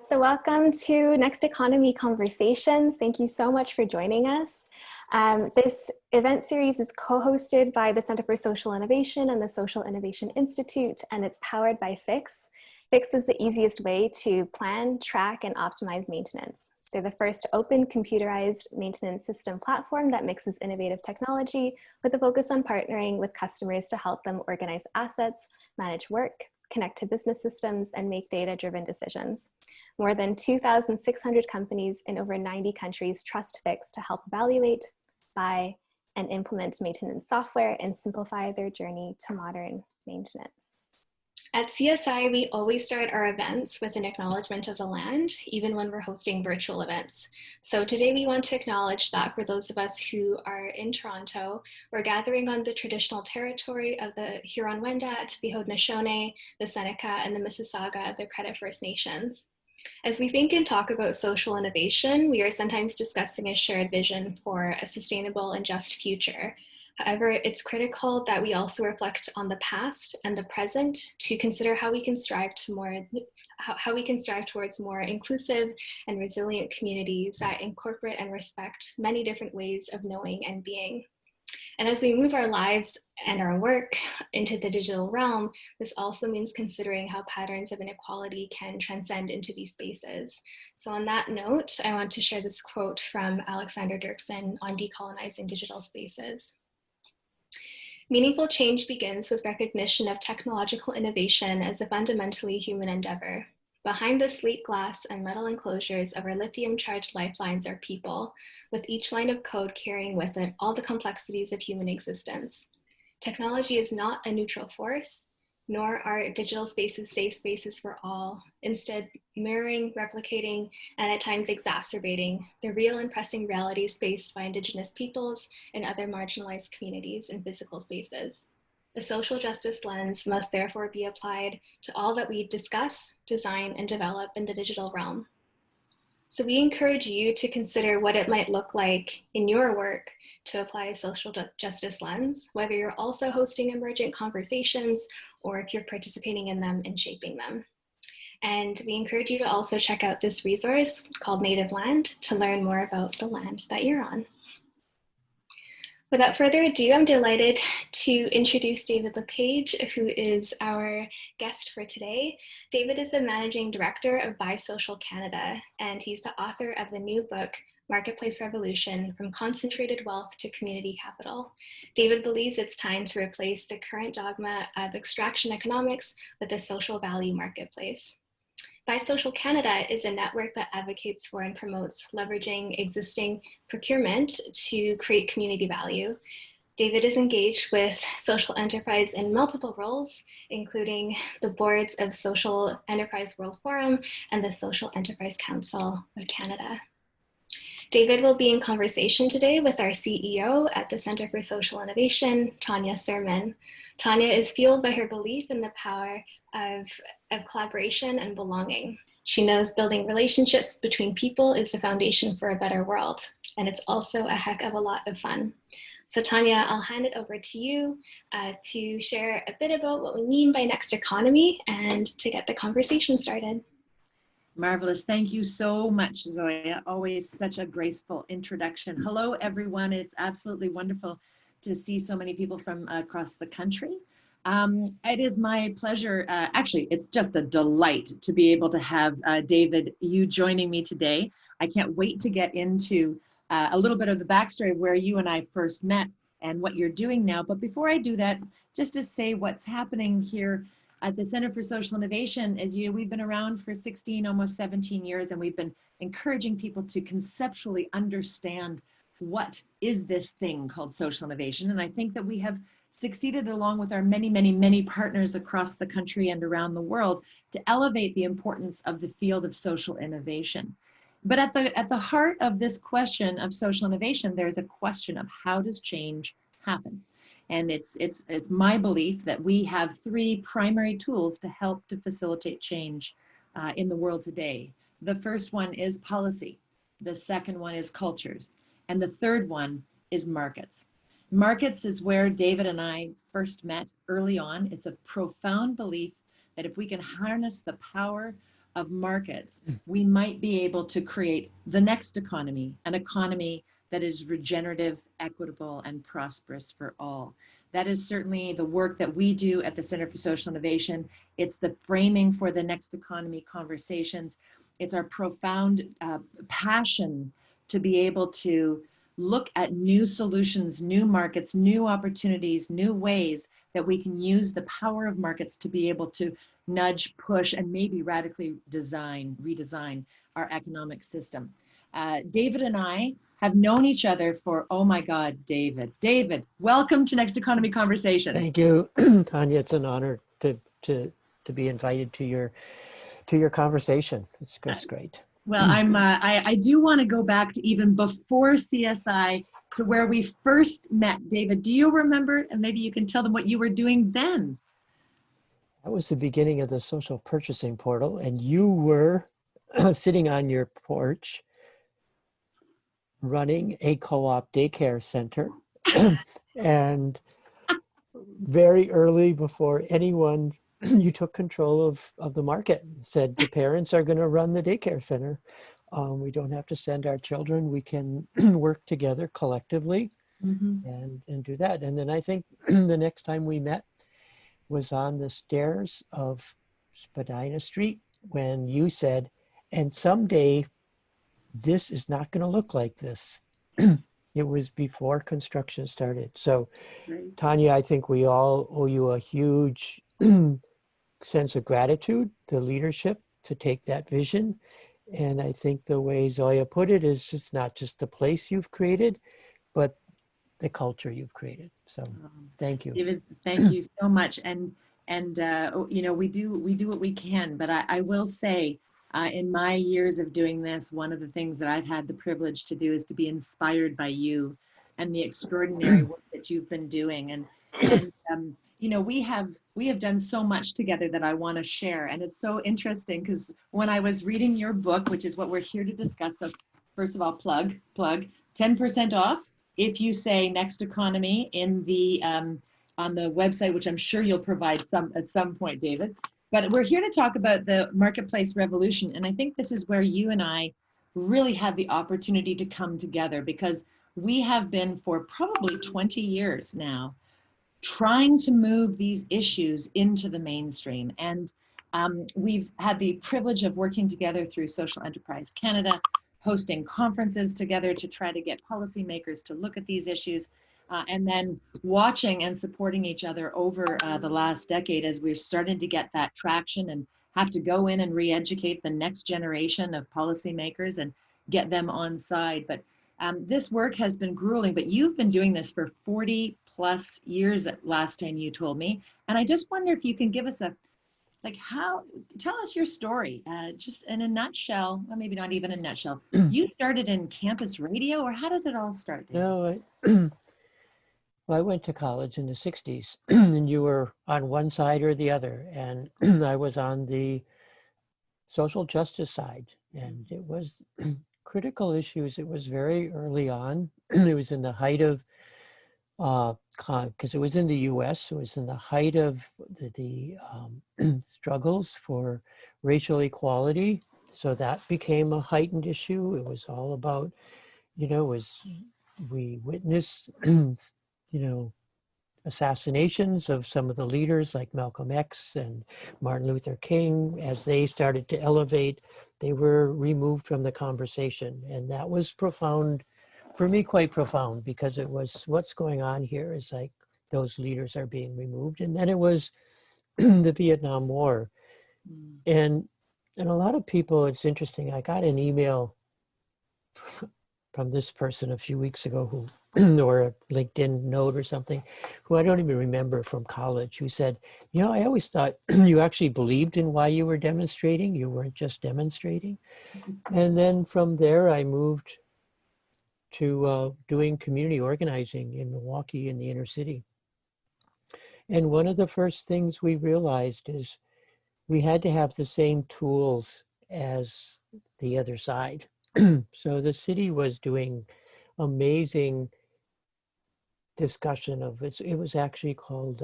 So welcome to Next Economy Conversations. Thank you so much for joining us. This event series is co-hosted by the Center for Social Innovation and the Social Innovation Institute, and it's powered by Fix. Fix is the easiest way to plan, track, and optimize maintenance. They're the first open computerized maintenance system platform that mixes innovative technology with a focus on partnering with customers to help them organize assets, manage work, connect to business systems, and make data-driven decisions. More than 2,600 companies in over 90 countries trust Fix to help evaluate, buy, and implement maintenance software and simplify their journey to modern maintenance. At CSI, we always start our events with an acknowledgement of the land, even when we're hosting virtual events. So today we want to acknowledge that for those of us who are in Toronto, we're gathering on the traditional territory of the Huron-Wendat, the Haudenosaunee, the Seneca, and the Mississauga of the Credit First Nations. As we think and talk about social innovation, we are sometimes discussing a shared vision for a sustainable and just future. However, it's critical that we also reflect on the past and the present to consider how we can strive towards more inclusive and resilient communities that incorporate and respect many different ways of knowing and being. And as we move our lives and our work into the digital realm, this also means considering how patterns of inequality can transcend into these spaces. So on that note, I want to share this quote from Alexander Dirksen on decolonizing digital spaces. Meaningful change begins with recognition of technological innovation as a fundamentally human endeavor. Behind the slate glass and metal enclosures of our lithium-charged lifelines are people, with each line of code carrying with it all the complexities of human existence. Technology is not a neutral force, nor are digital spaces safe spaces for all, instead mirroring, replicating, and at times exacerbating the real and pressing realities faced by Indigenous peoples and other marginalized communities in physical spaces. A social justice lens must therefore be applied to all that we discuss, design, and develop in the digital realm. So we encourage you to consider what it might look like in your work to apply a social justice lens, whether you're also hosting emergent conversations or if you're participating in them and shaping them. And we encourage you to also check out this resource called Native Land to learn more about the land that you're on. Without further ado, I'm delighted to introduce David LePage, who is our guest for today. David is the Managing Director of BiSocial Canada, and he's the author of the new book, Marketplace Revolution, From Concentrated Wealth to Community Capital. David believes it's time to replace the current dogma of extraction economics with a social value marketplace. BiSocial Canada is a network that advocates for and promotes leveraging existing procurement to create community value. David is engaged with social enterprise in multiple roles, including the boards of Social Enterprise World Forum and the Social Enterprise Council of Canada. David will be in conversation today with our CEO at the Center for Social Innovation, Tonya Surman. Tonya is fueled by her belief in the power of collaboration and belonging. She knows building relationships between people is the foundation for a better world, and it's also a heck of a lot of fun. So Tonya, I'll hand it over to you to share a bit about what we mean by next economy and to get the conversation started. Marvelous. Thank you so much, Zoya. Always such a graceful introduction. Hello, everyone. It's absolutely wonderful to see so many people from across the country. It is my pleasure. Actually, it's just a delight to be able to have David, you joining me today. I can't wait to get into a little bit of the backstory of where you and I first met and what you're doing now. But before I do that, just to say what's happening here at the Center for Social Innovation is we've been around for 16, almost 17 years, and we've been encouraging people to conceptually understand what is this thing called social innovation. And I think that we have succeeded, along with our many, many, many partners across the country and around the world, to elevate the importance of the field of social innovation. But at the heart of this question of social innovation, there's a question of how does change happen? And it's my belief that we have three primary tools to help to facilitate change in the world today. The first one is policy. The second one is cultures. And the third one is markets. Markets is where David and I first met early on. It's a profound belief that if we can harness the power of markets, we might be able to create the next economy, an economy that is regenerative, equitable, and prosperous for all. That is certainly the work that we do at the Center for Social Innovation. It's the framing for the next economy conversations. It's our profound passion to be able to look at new solutions, new markets, new opportunities, new ways that we can use the power of markets to be able to nudge, push, and maybe radically redesign our economic system. David and I have known each other for, oh my God, David. David, welcome to Next Economy Conversations. Thank you, Tonya. It's an honor to be invited to your conversation. It's great. Well, I do want to go back to even before CSI, to where we first met. David, do you remember? And maybe you can tell them what you were doing then. That was the beginning of the social purchasing portal, and you were sitting on your porch running a co-op daycare center. And very early, before anyone, you took control of the market, said the parents are going to run the daycare center. We don't have to send our children. We can work together collectively and do that. And then I think the next time we met was on the stairs of Spadina Street when you said, and someday this is not going to look like this. It was before construction started. So, Right. Tonya, I think we all owe you a huge sense of gratitude, the leadership to take that vision. And I think the way Zoya put it is just not just the place you've created, but the culture you've created. So thank you. David, thank you so much. And you know, we do what we can, but I will say, in my years of doing this, one of the things that I've had the privilege to do is to be inspired by you and the extraordinary work that you've been doing. And you know, we have done so much together that I want to share. And it's so interesting because when I was reading your book, which is what we're here to discuss, so first of all, plug 10% off if you say Next Economy in the on the website, which I'm sure you'll provide some at some point, David. But we're here to talk about the marketplace revolution. And I think this is where you and I really had the opportunity to come together, because we have been for probably 20 years now trying to move these issues into the mainstream. And we've had the privilege of working together through Social Enterprise Canada, hosting conferences together to try to get policymakers to look at these issues, and then watching and supporting each other over the last decade as we're starting to get that traction and have to go in and re-educate the next generation of policymakers and get them on side. But this work has been grueling, but you've been doing this for 40 plus years last time you told me. And I just wonder if you can give us tell us your story, just in a nutshell, or maybe not even a nutshell. You started in campus radio, or how did it all start, David? No, well, I went to college in the 60s, and you were on one side or the other, and I was on the social justice side, and it was critical issues. It was very early on. It was in the height of, because it was in the US, it was in the height of the struggles for racial equality. So that became a heightened issue. It was all about, we witnessed, assassinations of some of the leaders like Malcolm X and Martin Luther King. As they started to elevate, they were removed from the conversation. And that was profound, for me, quite profound, because it was, what's going on here is like those leaders are being removed. And then it was the Vietnam War. And a lot of people, it's interesting, I got an email from this person a few weeks ago who, or a LinkedIn note or something, who I don't even remember, from college, who said, I always thought you actually believed in why you were demonstrating. You weren't just demonstrating. And then from there, I moved to doing community organizing in Milwaukee in the inner city. And one of the first things we realized is we had to have the same tools as the other side. So the city was doing amazing discussion of it. It was actually called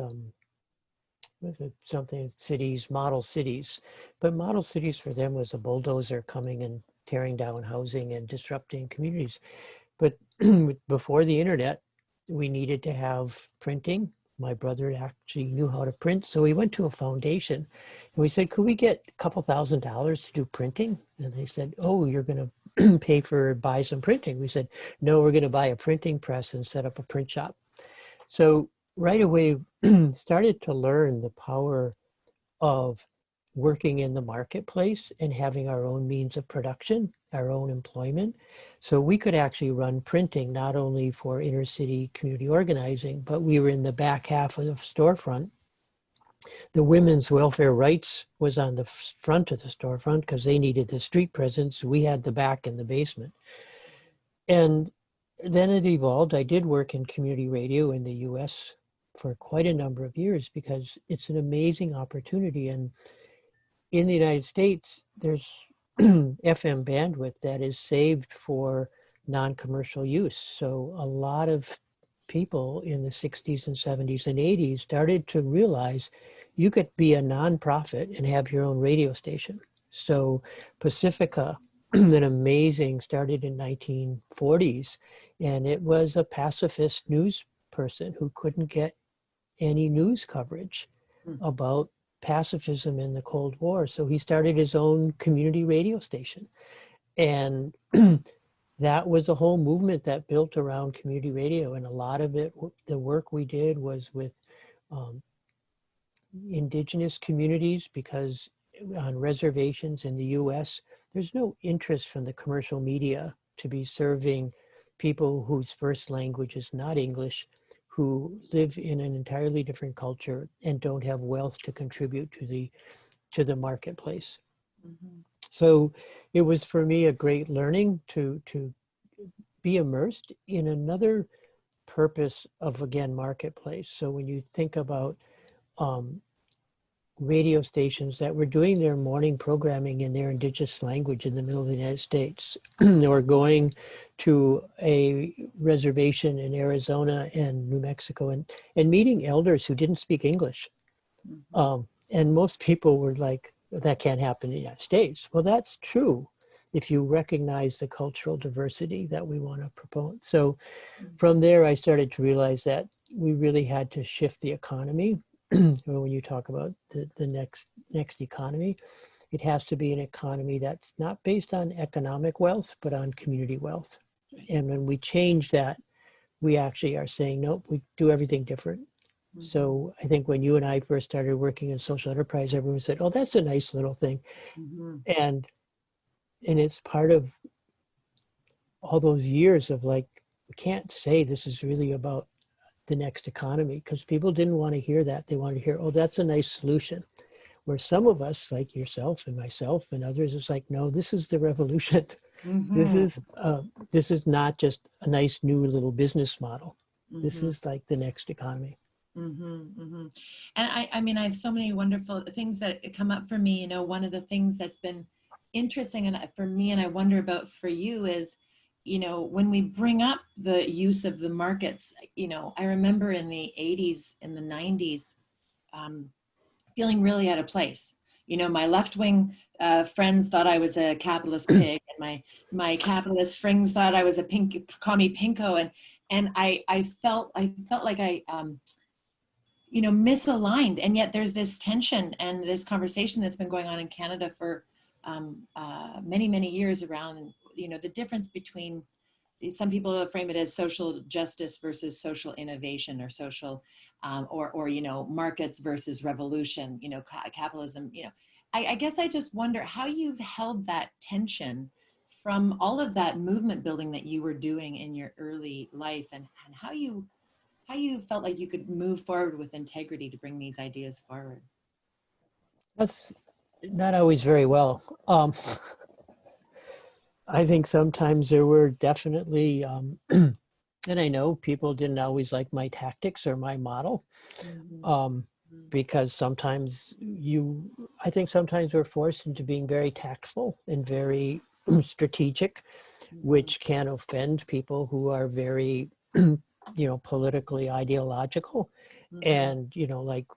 was it something, cities, model cities. But model cities for them was a bulldozer coming and tearing down housing and disrupting communities. But before the internet, we needed to have printing. My brother actually knew how to print, so we went to a foundation and we said, could we get a couple $1,000s to do printing? And they said, oh, you're going to buy some printing. We said, no, we're going to buy a printing press and set up a print shop. So right away, started to learn the power of working in the marketplace and having our own means of production, our own employment. So we could actually run printing not only for inner city community organizing, but we were in the back half of the storefront. The women's welfare rights was on the front of the storefront because they needed the street presence. We had the back and the basement. And then it evolved. I did work in community radio in the US for quite a number of years because it's an amazing opportunity. And in the United States, there's FM bandwidth that is saved for non-commercial use. So a lot of people in the 60s and 70s and 80s started to realize you could be a nonprofit and have your own radio station. So Pacifica, an amazing, started in 1940s, and it was a pacifist news person who couldn't get any news coverage about pacifism in the Cold War. So he started his own community radio station. And that was a whole movement that built around community radio. And a lot of it, the work we did was with indigenous communities, because on reservations in the US, there's no interest from the commercial media to be serving people whose first language is not English, who live in an entirely different culture and don't have wealth to contribute to the marketplace. Mm-hmm. So it was for me a great learning to be immersed in another purpose of, again, marketplace. So when you think about radio stations that were doing their morning programming in their indigenous language in the middle of the United States, or going to a reservation in Arizona and New Mexico and meeting elders who didn't speak English. Mm-hmm. And most people were like, that can't happen in the United States. Well, that's true if you recognize the cultural diversity that we want to promote. So from there, I started to realize that we really had to shift the economy. When you talk about the next economy, it has to be an economy that's not based on economic wealth, but on community wealth. And when we change that, we actually are saying, nope, we do everything different. Mm-hmm. So I think when you and I first started working in social enterprise, everyone said, oh, that's a nice little thing. Mm-hmm. And it's part of all those years of like, we can't say this is really about the next economy, because people didn't want to hear that. They wanted to hear, oh, that's a nice solution. Where some of us, like yourself and myself and others, is like, no, this is the revolution. Mm-hmm. This is not just a nice new little business model. Mm-hmm. This is like the next economy. Mm-hmm, mm-hmm. And I mean, I have so many wonderful things that come up for me. You know, one of the things that's been interesting and for me, and I wonder about for you, is, you know, when we bring up the use of the markets, you know, I remember in the 80s, in the 90s, feeling really out of place. You know, my left-wing friends thought I was a capitalist pig, and my capitalist friends thought I was a commie pinko, and I felt like I you know, misaligned. And yet there's this tension and this conversation that's been going on in Canada for many years around, you know, the difference between, some people frame it as social justice versus social innovation, or social, or you know, markets versus revolution, you know, capitalism. You know, I guess I just wonder how you've held that tension from all of that movement building that you were doing in your early life, and how you felt like you could move forward with integrity to bring these ideas forward. That's not always very well. I think sometimes there were definitely, and I know people didn't always like my tactics or my model, because sometimes I think sometimes we're forced into being very tactful and very strategic, which can offend people who are very, you know, politically ideological. And, you know, like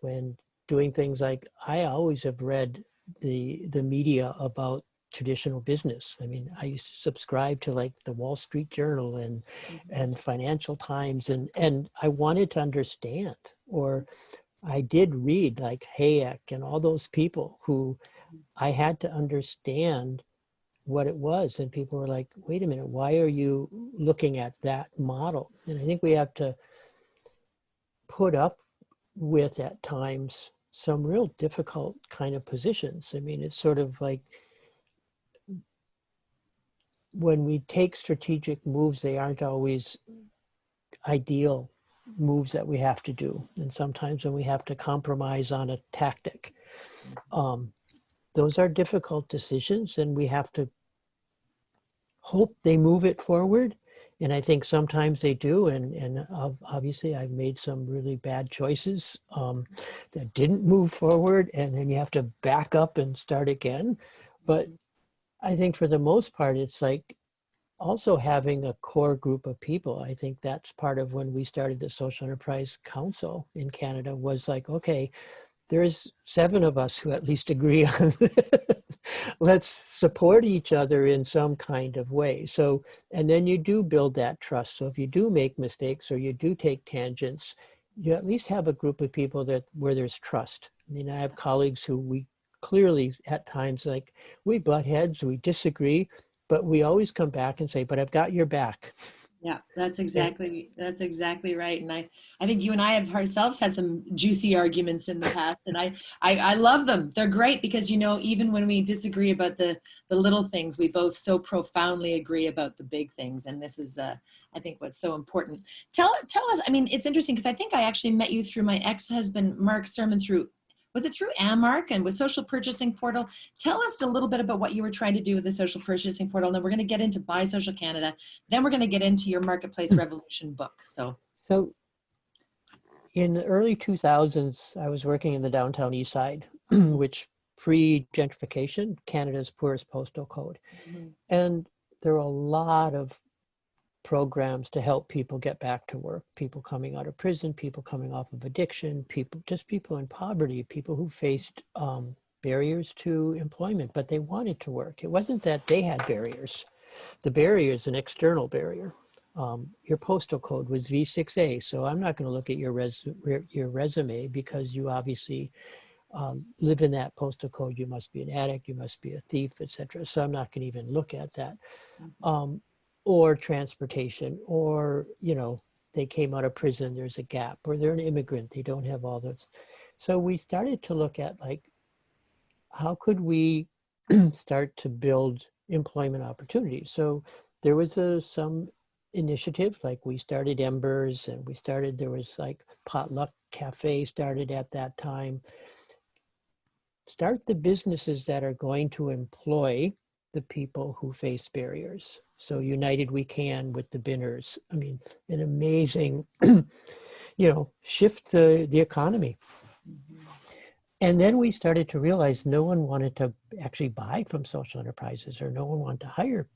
when doing things like, I always have read the media about traditional business. I mean, I used to subscribe to like the Wall Street Journal and Financial Times, and I wanted to understand, or I did read like Hayek and all those people who I had to understand what it was. And people were like, wait a minute, why are you looking at that model? And I think we have to put up with at times some real difficult kind of positions. I mean, it's sort of like when we take strategic moves, they aren't always ideal moves that we have to do. And sometimes when we have to compromise on a tactic, those are difficult decisions, and we have to hope they move it forward. And I think sometimes they do. And obviously I've made some really bad choices that didn't move forward, and then you have to back up and start again. But I think for the most part, it's like also having a core group of people. I think that's part of when we started the Social Enterprise Council in Canada, was like, okay, there's 7 of us who at least agree on this. Let's support each other in some kind of way. So, and then you do build that trust. So if you do make mistakes or you do take tangents, you at least have a group of people that where there's trust. I mean, I have colleagues who we clearly at times, like, we butt heads, we disagree, but we always come back and say, but I've got your back. Yeah, that's exactly right. And I think you and I have ourselves had some juicy arguments in the past, and I love them. They're great because, you know, even when we disagree about the little things, we both so profoundly agree about the big things. And this is, I think, what's so important. Tell us, I mean, it's interesting because I think I actually met you through my ex-husband, Mark Surman, was it through Amark and with Social Purchasing Portal? Tell us a little bit about what you were trying to do with the Social Purchasing Portal. And then we're going to get into Buy Social Canada. Then we're going to get into your Marketplace Revolution book. So in the early 2000s, I was working in the downtown east side, which pre-gentrification, Canada's poorest postal code. And there were a lot of programs to help people get back to work, people coming out of prison, people coming off of addiction, people in poverty, people who faced barriers to employment, but they wanted to work. It wasn't that they had barriers. The barrier is an external barrier. Your postal code was V6A, so I'm not going to look at your resume because you obviously live in that postal code. You must be an addict, you must be a thief, etc. So I'm not going to even look at that. Or transportation, or, you know, they came out of prison, there's a gap, or they're an immigrant, they don't have all those. So we started to look at, like, how could we start to build employment opportunities? So there was some initiative, like we started Embers, and there was like Potluck Cafe started at that time. Start the businesses that are going to employ the people who face barriers. So United We Can with the binners. I mean, an amazing, you know, shift the economy. And then we started to realize no one wanted to actually buy from social enterprises, or no one wanted to hire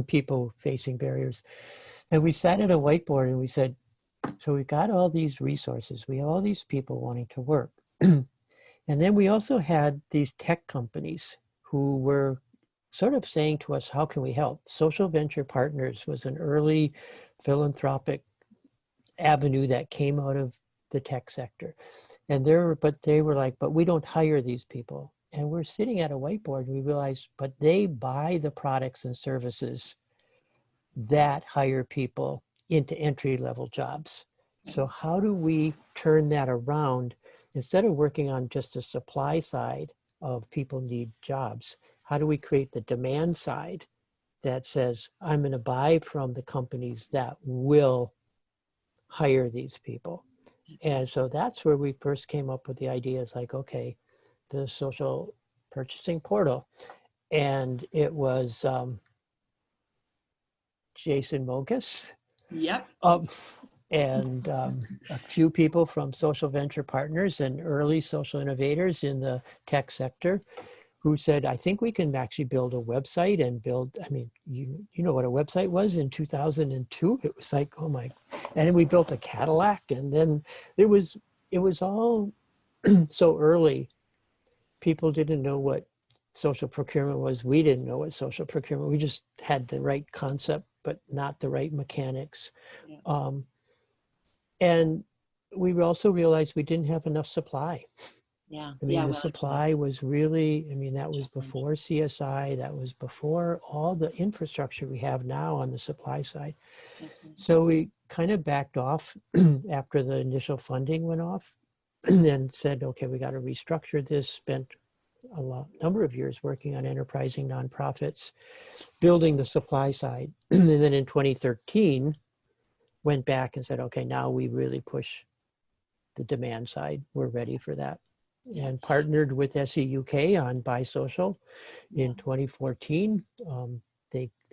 people facing barriers. And we sat at a whiteboard and we said, so we've got all these resources, we have all these people wanting to work. And then we also had these tech companies who were sort of saying to us, how can we help? Social Venture Partners was an early philanthropic avenue that came out of the tech sector. And they were like, but we don't hire these people. And we're sitting at a whiteboard and we realized, but they buy the products and services that hire people into entry-level jobs. So how do we turn that around? Instead of working on just the supply side of people need jobs, how do we create the demand side that says, I'm going to buy from the companies that will hire these people? And so that's where we first came up with the ideas, like, okay, the social purchasing portal. And it was Jason Mogus. Yep. And a few people from Social Venture Partners and early social innovators in the tech sector who said, I think we can actually build a website and I mean, you know what a website was in 2002? It was like, oh my, and then we built a Cadillac, and then it was all so early, people didn't know what social procurement was. We didn't know what social procurement. We just had the right concept, but not the right mechanics. Yeah. And we also realized we didn't have enough supply. Yeah. I mean, Yeah. the Well, supply was really, I mean, that was before CSI, that was before all the infrastructure we have now on the supply side. that's right. So we kind of backed off after the initial funding went off and said, okay, we got to restructure this, spent number of years working on enterprising nonprofits, building the supply side. And then in 2013, went back and said, okay, now we really push the demand side. We're ready for that. And partnered with SE UK on Buy Social in 2014.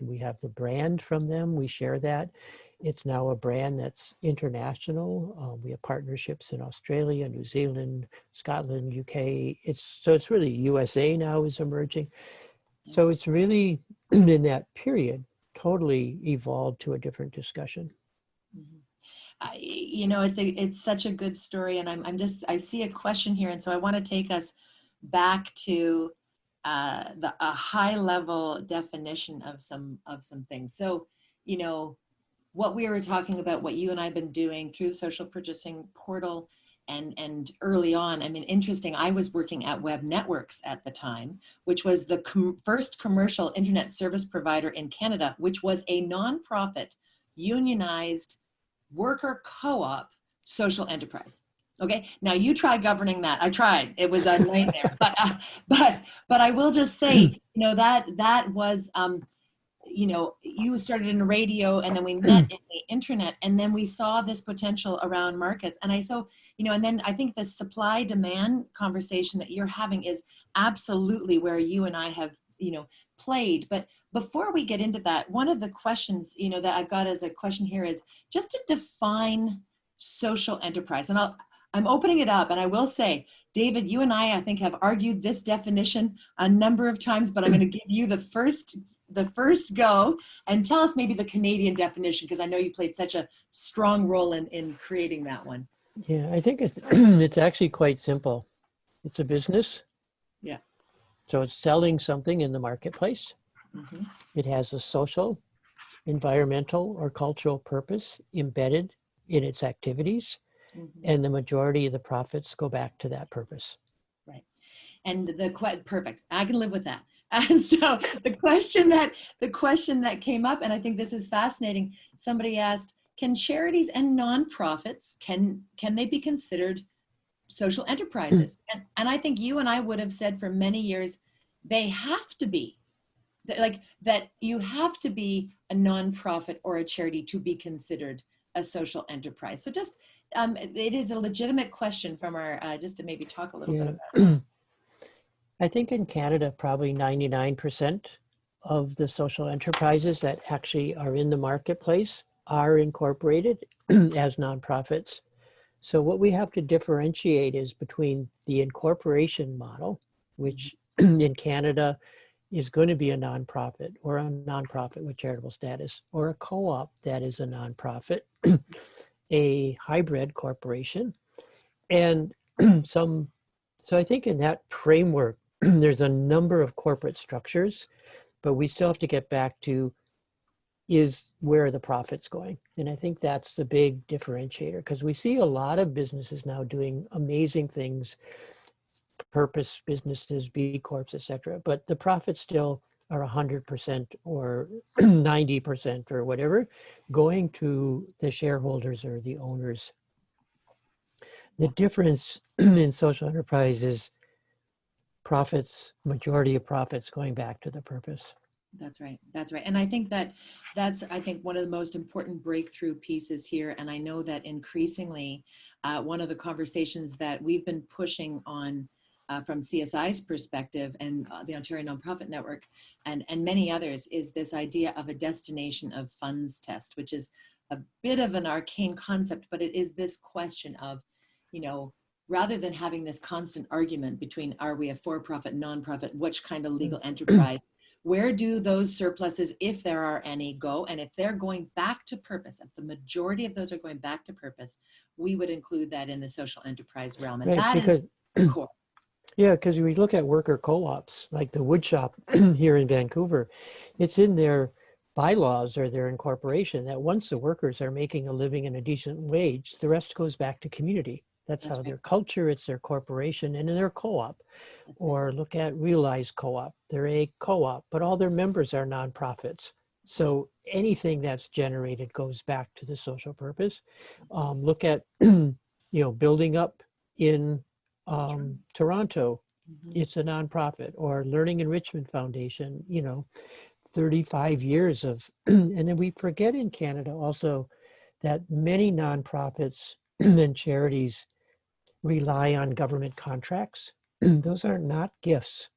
We have the brand from them. We share that. It's now a brand that's international. We have partnerships in Australia, New Zealand, Scotland, UK. It's really USA now is emerging. So it's really in that period totally evolved to a different discussion. You know, it's such a good story, and I see a question here, and so I want to take us back to a high level definition of some things. So, you know, what we were talking about, what you and I have been doing through the social purchasing portal, and early on, I mean, interesting. I was working at Web Networks at the time, which was the first commercial internet service provider in Canada, which was a nonprofit, unionized worker co-op social enterprise. Okay, now you try governing that. I tried. It was a nightmare. but I will just say, you know, that was you know, you started in radio, and then we met in the internet, and then we saw this potential around markets. And you know, and then I think the supply demand conversation that you're having is absolutely where you and I have, you know, played. But before we get into that, one of the questions, you know, that I've got as a question here is just to define social enterprise. And I'm opening it up, and I will say, David, you and I think, have argued this definition a number of times, but I'm going to give you the first go and tell us maybe the Canadian definition, because I know you played such a strong role in creating that one. Yeah, I think it's actually quite simple. It's a business. Yeah. So it's selling something in the marketplace. Mm-hmm. It has a social, environmental, or cultural purpose embedded in its activities. Mm-hmm. And the majority of the profits go back to that purpose. Right. And perfect. I can live with that. And so the question that came up, and I think this is fascinating, somebody asked, can charities and nonprofits, can they be considered social enterprises? And I think you and I would have said for many years, they have to be. Like that you have to be a nonprofit or a charity to be considered a social enterprise. So just, it is a legitimate question from our, just to maybe talk a little bit about it. I think in Canada, probably 99% of the social enterprises that actually are in the marketplace are incorporated as nonprofits. So what we have to differentiate is between the incorporation model, which in Canada is going to be a nonprofit, or a nonprofit with charitable status, or a co-op that is a nonprofit, a hybrid corporation, and so I think in that framework, there's a number of corporate structures, but we still have to get back to where are the profits going? And I think that's the big differentiator, because we see a lot of businesses now doing amazing things, purpose businesses, B Corps, etc. But the profits still are 100% or 90% or whatever going to the shareholders or the owners. The difference in social enterprise is profits, majority of profits going back to the purpose. That's right. That's right. And I think that's I think one of the most important breakthrough pieces here. And I know that increasingly, one of the conversations that we've been pushing on from CSI's perspective, and the Ontario Nonprofit Network, and many others, is this idea of a destination of funds test, which is a bit of an arcane concept, but it is this question of, you know, rather than having this constant argument between, are we a for-profit, non-profit, which kind of legal enterprise, where do those surpluses, if there are any, go? And if they're going back to purpose, if the majority of those are going back to purpose, we would include that in the social enterprise realm. And right, that because core. Yeah, because we look at worker co-ops, like the wood shop here in Vancouver, it's in their bylaws or their incorporation that once the workers are making a living and a decent wage, the rest goes back to community. That's That's how right. their culture, it's their corporation and in their co-op. That's right. Or look at Realize Co-op. They're a co-op, but all their members are nonprofits. So anything that's generated goes back to the social purpose. Look at, building up in Toronto. Mhm. It's a nonprofit. Or Learning Enrichment Foundation, 35 years of, and then we forget in Canada also that many nonprofits and charities rely on government contracts. Those are not gifts.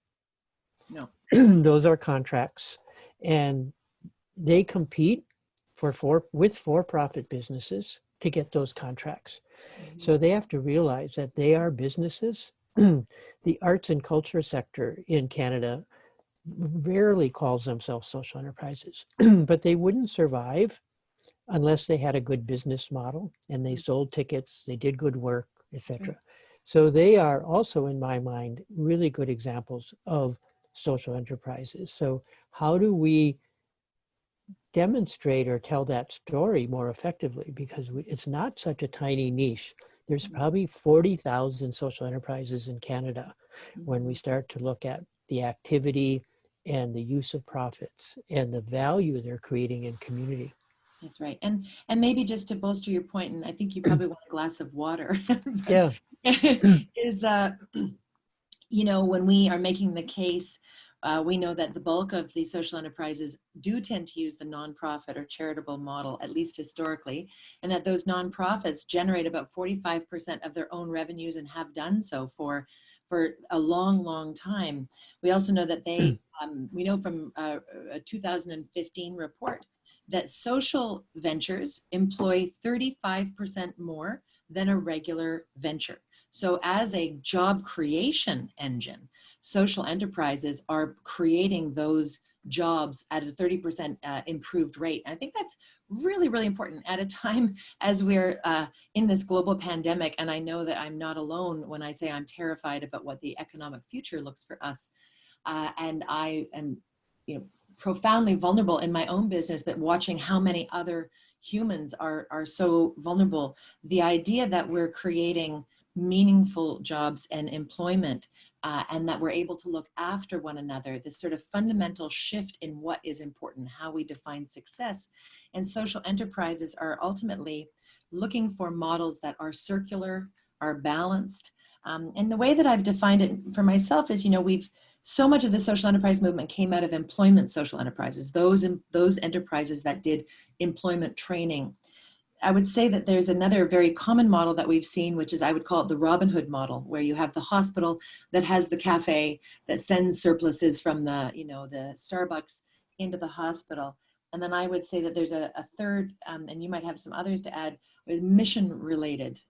No. Those are contracts. And they compete with for-profit businesses to get those contracts. Mhm. So they have to realize that they are businesses. The arts and culture sector in Canada rarely calls themselves social enterprises, but they wouldn't survive unless they had a good business model and they sold tickets, they did good work, That's right. etc. So they are also, in my mind, really good examples of social enterprises. So how do we demonstrate or tell that story more effectively? Because it's not such a tiny niche. There's probably 40,000 social enterprises in Canada when we Mhm. start to look at the activity and the use of profits and the value they're creating in community. That's right. And maybe just to bolster your point, and I think you probably want a glass of water, Yeah. is when we are making the case, we know that the bulk of the social enterprises do tend to use the nonprofit or charitable model, at least historically, and that those nonprofits generate about 45% of their own revenues and have done so for a long, long time. We also know that we know from a 2015 report that social ventures employ 35% more than a regular venture. So as a job creation engine, social enterprises are creating those jobs at a 30% improved rate. And I think that's really, really important at a time as we're in this global pandemic. And I know that I'm not alone when I say I'm terrified about what the economic future looks for us. And I am, profoundly vulnerable in my own business, but watching how many other humans are so vulnerable. The idea that we're creating meaningful jobs and employment, and that we're able to look after one another, this sort of fundamental shift in what is important, how we define success. And social enterprises are ultimately looking for models that are circular, are balanced. And the way that I've defined it for myself is, so much of the social enterprise movement came out of employment social enterprises, those enterprises that did employment training. I would say that there's another very common model that we've seen, which is, I would call it the Robinhood model, where you have the hospital that has the cafe that sends surpluses from the Starbucks into the hospital. And then I would say that there's a third, and you might have some others to add, mission-related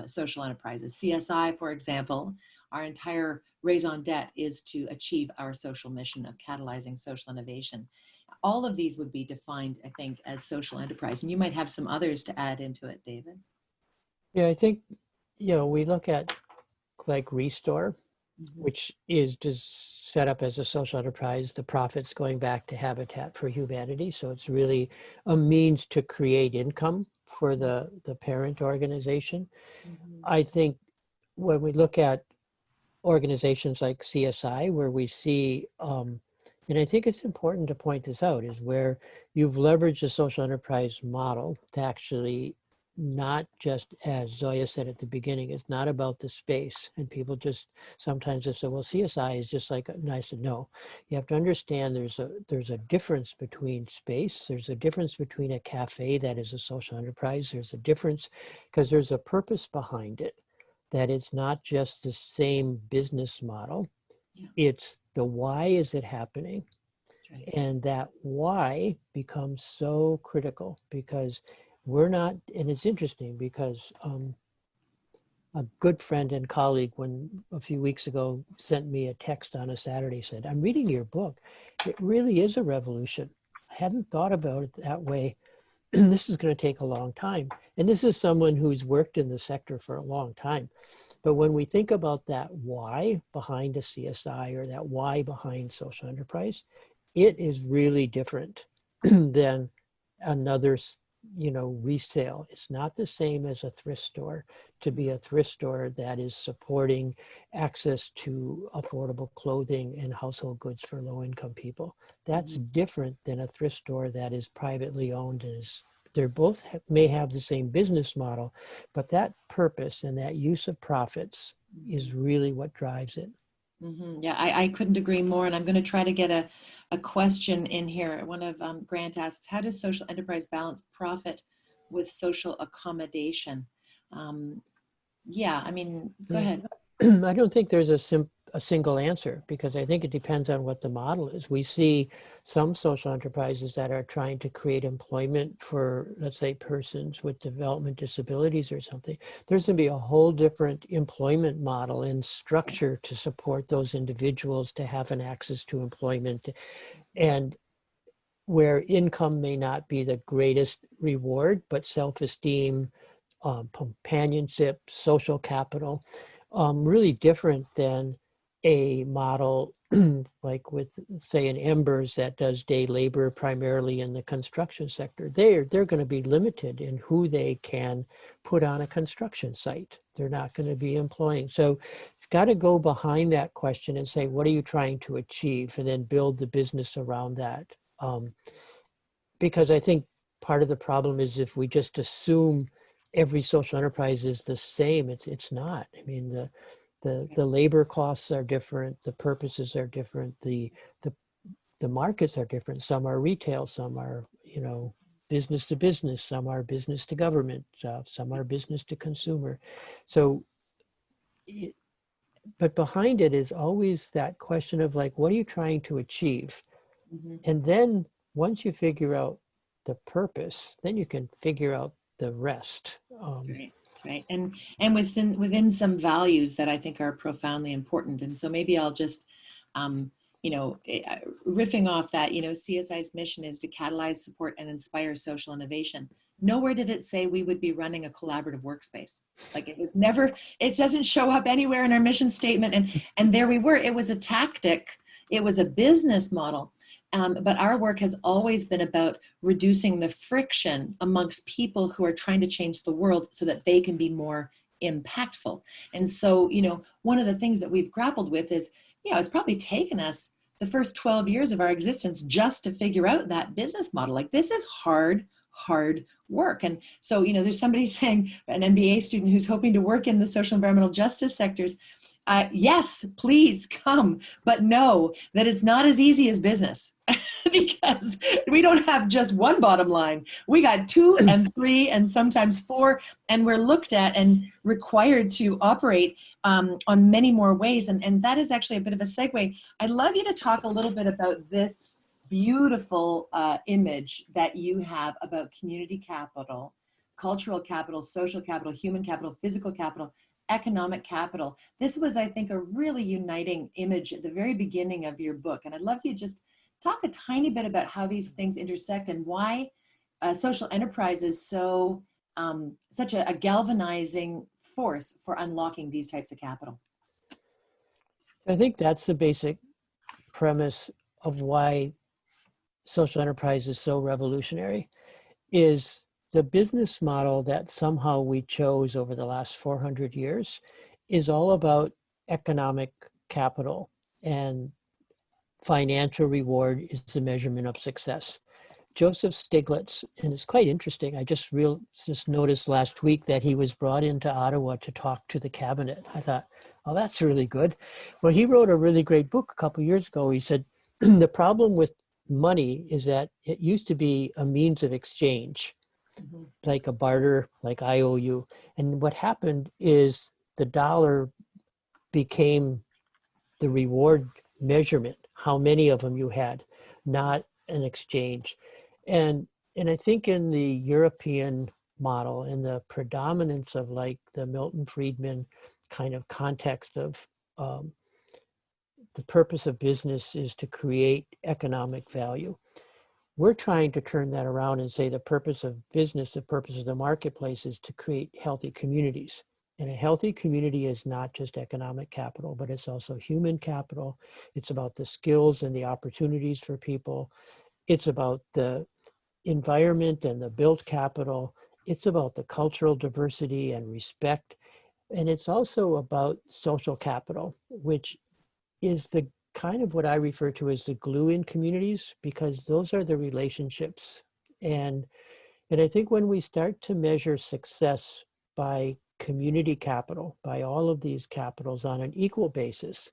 social enterprises. CSI, for example, our entire raison d'etre is to achieve our social mission of catalyzing social innovation. All of these would be defined, I think, as social enterprise. And you might have some others to add into it, David. Yeah, I think, we look at like Restore, Mm-hmm. which is just set up as a social enterprise, the profits going back to Habitat for Humanity. So it's really a means to create income for the parent organization. Mm-hmm. I think when we look at organizations like CSI, where we see, and I think it's important to point this out, is where you've leveraged the social enterprise model to actually not just, as Zoya said at the beginning, it's not about the space. And people just sometimes they say, well, CSI is just like, and I said, no, you have to understand there's a difference between space. There's a difference between a cafe that is a social enterprise. There's a difference because there's a purpose behind it, that it's not just the same business model. Yeah. It's the why is it happening? Right. And that why becomes so critical because we're not, and it's interesting because a good friend and colleague a few weeks ago sent me a text on a Saturday, said, I'm reading your book. It really is a revolution. I hadn't thought about it that way. This is going to take a long time. And this is someone who's worked in the sector for a long time. But when we think about that why behind a CSI or that why behind social enterprise, it is really different than another, resale. It's not the same as a thrift store. To be a thrift store that is supporting access to affordable clothing and household goods for low-income people. That's different than a thrift store that is privately owned and is, they're both may have the same business model, but that purpose and that use of profits is really what drives it. Yeah, I couldn't agree more. And I'm going to try to get a question in here. One of Grant asks, how does social enterprise balance profit with social accommodation? Yeah, I mean, go ahead. I don't think there's a single answer, because I think it depends on what the model is. We see some social enterprises that are trying to create employment for, let's say, persons with development disabilities or something. There's going to be a whole different employment model and structure to support those individuals to have an access to employment, and where income may not be the greatest reward, but self-esteem, companionship, social capital, really different than a model like with, say, an Embers that does day labor primarily in the construction sector. They're going to be limited in who they can put on a construction site. They're not going to be employing. So you've got to go behind that question and say, what are you trying to achieve? And then build the business around that. Because I think part of the problem is if we just assume every social enterprise is the same, it's not. I mean, the labor costs are different, the purposes are different, the markets are different. Some are retail, some are, business to business, some are business to government, some are business to consumer. So, but behind it is always that question of like, what are you trying to achieve? And then once you figure out the purpose, then you can figure out the rest. Right. And within some values that I think are profoundly important. And so maybe I'll just, riffing off that, CSI's mission is to catalyze, support, and inspire social innovation. Nowhere did it say we would be running a collaborative workspace. Like it doesn't show up anywhere in our mission statement. And there we were. It was a tactic. It was a business model. But our work has always been about reducing the friction amongst people who are trying to change the world so that they can be more impactful. And so, one of the things that we've grappled with is, it's probably taken us the first 12 years of our existence just to figure out that business model. Like, this is hard work. And so, there's somebody saying, an MBA student who's hoping to work in the social environmental justice sectors, yes, please come, but know that it's not as easy as business because we don't have just one bottom line. We got 2 and 3 and sometimes 4, and we're looked at and required to operate on many more ways. And that is actually a bit of a segue. I'd love you to talk a little bit about this beautiful image that you have about community capital, cultural capital, social capital, human capital, physical capital, economic capital. This was, I think, a really uniting image at the very beginning of your book. And I'd love you to just talk a tiny bit about how these things intersect and why social enterprise is so such a galvanizing force for unlocking these types of capital. I think that's the basic premise of why social enterprise is so revolutionary, is the business model that somehow we chose over the last 400 years is all about economic capital, and financial reward is the measurement of success. Joseph Stiglitz, and it's quite interesting, I just noticed last week that he was brought into Ottawa to talk to the cabinet. I thought, oh, that's really good. Well, he wrote a really great book a couple of years ago. He said, the problem with money is that it used to be a means of exchange, like a barter, like I owe you. And what happened is the dollar became the reward measurement, how many of them you had, not an exchange. And I think in the European model, in the predominance of like the Milton Friedman kind of context of the purpose of business is to create economic value. We're trying to turn that around and say the purpose of business, the purpose of the marketplace is to create healthy communities. And a healthy community is not just economic capital, but it's also human capital. It's about the skills and the opportunities for people. It's about the environment and the built capital. It's about the cultural diversity and respect. And it's also about social capital, which is the kind of what I refer to as the glue in communities, because those are the relationships. And I think when we start to measure success by community capital, by all of these capitals on an equal basis,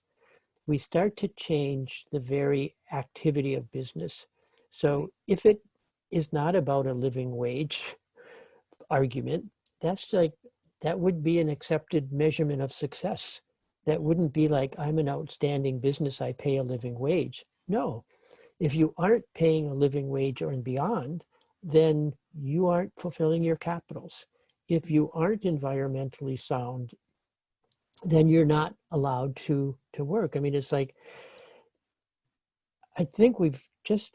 we start to change the very activity of business. So if it is not about a living wage argument, that would be an accepted measurement of success. That wouldn't be like, I'm an outstanding business, I pay a living wage. No, if you aren't paying a living wage or and beyond, then you aren't fulfilling your capitals. If you aren't environmentally sound, then you're not allowed to work. I mean, it's like, I think we've just,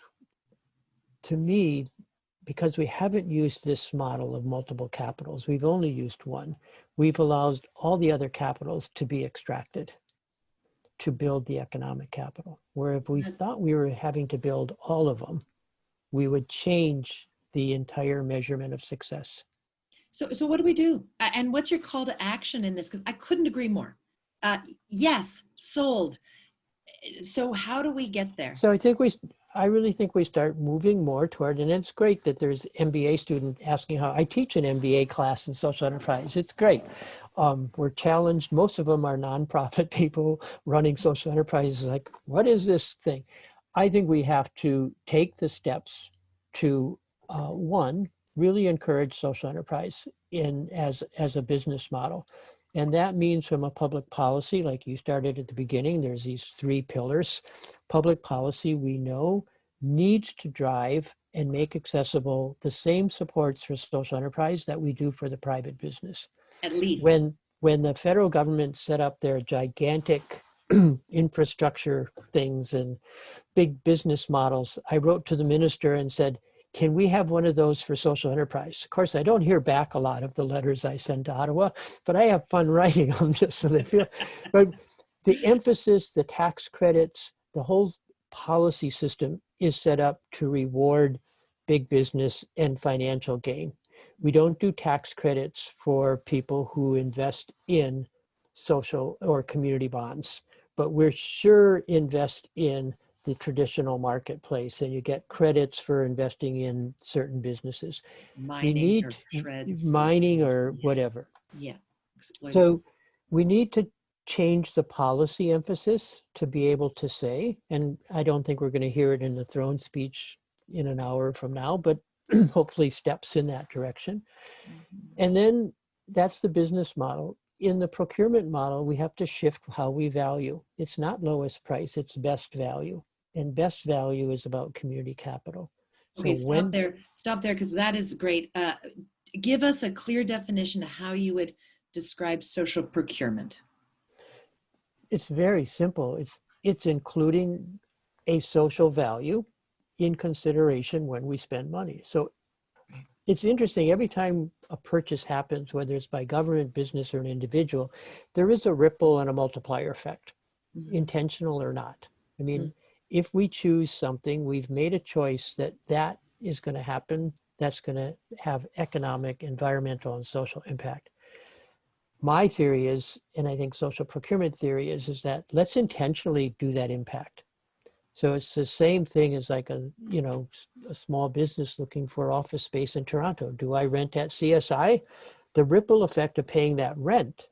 to me, because we haven't used this model of multiple capitals, we've only used one. We've allowed all the other capitals to be extracted to build the economic capital. Where if we thought we were having to build all of them, we would change the entire measurement of success. So what do we do? And what's your call to action in this? Because I couldn't agree more. Yes, sold. So how do we get there? So I really think we start moving more toward, and it's great that there's MBA student asking how. I teach an MBA class in social enterprise. It's great. We're challenged. Most of them are nonprofit people running social enterprises. Like, what is this thing? I think we have to take the steps to, one, really encourage social enterprise as a business model. And that means from a public policy, like you started at the beginning, there's these 3 pillars. Public policy, we know, needs to drive and make accessible the same supports for social enterprise that we do for the private business. At least. When the federal government set up their gigantic infrastructure things and big business models, I wrote to the minister and said, can we have one of those for social enterprise? Of course, I don't hear back a lot of the letters I send to Ottawa, but I have fun writing them just so they feel. But the emphasis, the tax credits, the whole policy system is set up to reward big business and financial gain. We don't do tax credits for people who invest in social or community bonds, but we're sure invest in the traditional marketplace, and you get credits for investing in certain businesses. Mining or shreds. Mining or whatever. Yeah. So we need to change the policy emphasis to be able to say, and I don't think we're going to hear it in the throne speech in an hour from now, but hopefully steps in that direction. And then that's the business model. In the procurement model, we have to shift how we value. It's not lowest price, it's best value. And best value is about community capital. Okay, so stop there, because that is great. Give us a clear definition of how you would describe social procurement. It's very simple. It's including a social value in consideration when we spend money. So it's interesting, every time a purchase happens, whether it's by government, business, or an individual, there is a ripple and a multiplier effect, intentional or not. I mean, if we choose something, we've made a choice that is going to happen, that's going to have economic, environmental, and social impact. My theory is, and I think social procurement theory is that let's intentionally do that impact. So it's the same thing as like a small business looking for office space in Toronto. Do I rent at CSI? The ripple effect of paying that rent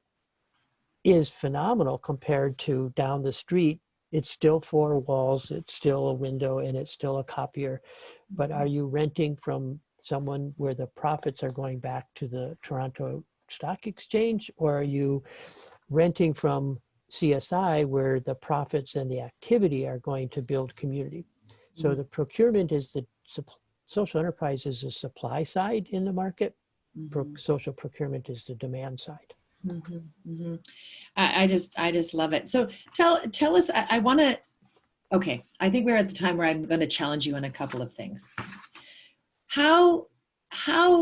is phenomenal compared to down the street. It's still 4 walls, it's still a window, and it's still a copier. But are you renting from someone where the profits are going back to the Toronto Stock Exchange, or are you renting from CSI where the profits and the activity are going to build community? So the procurement is the social enterprise is the supply side in the market. Social procurement is the demand side. I just love it. So tell us, I want to, okay, I think we're at the time where I'm going to challenge you on a couple of things. How,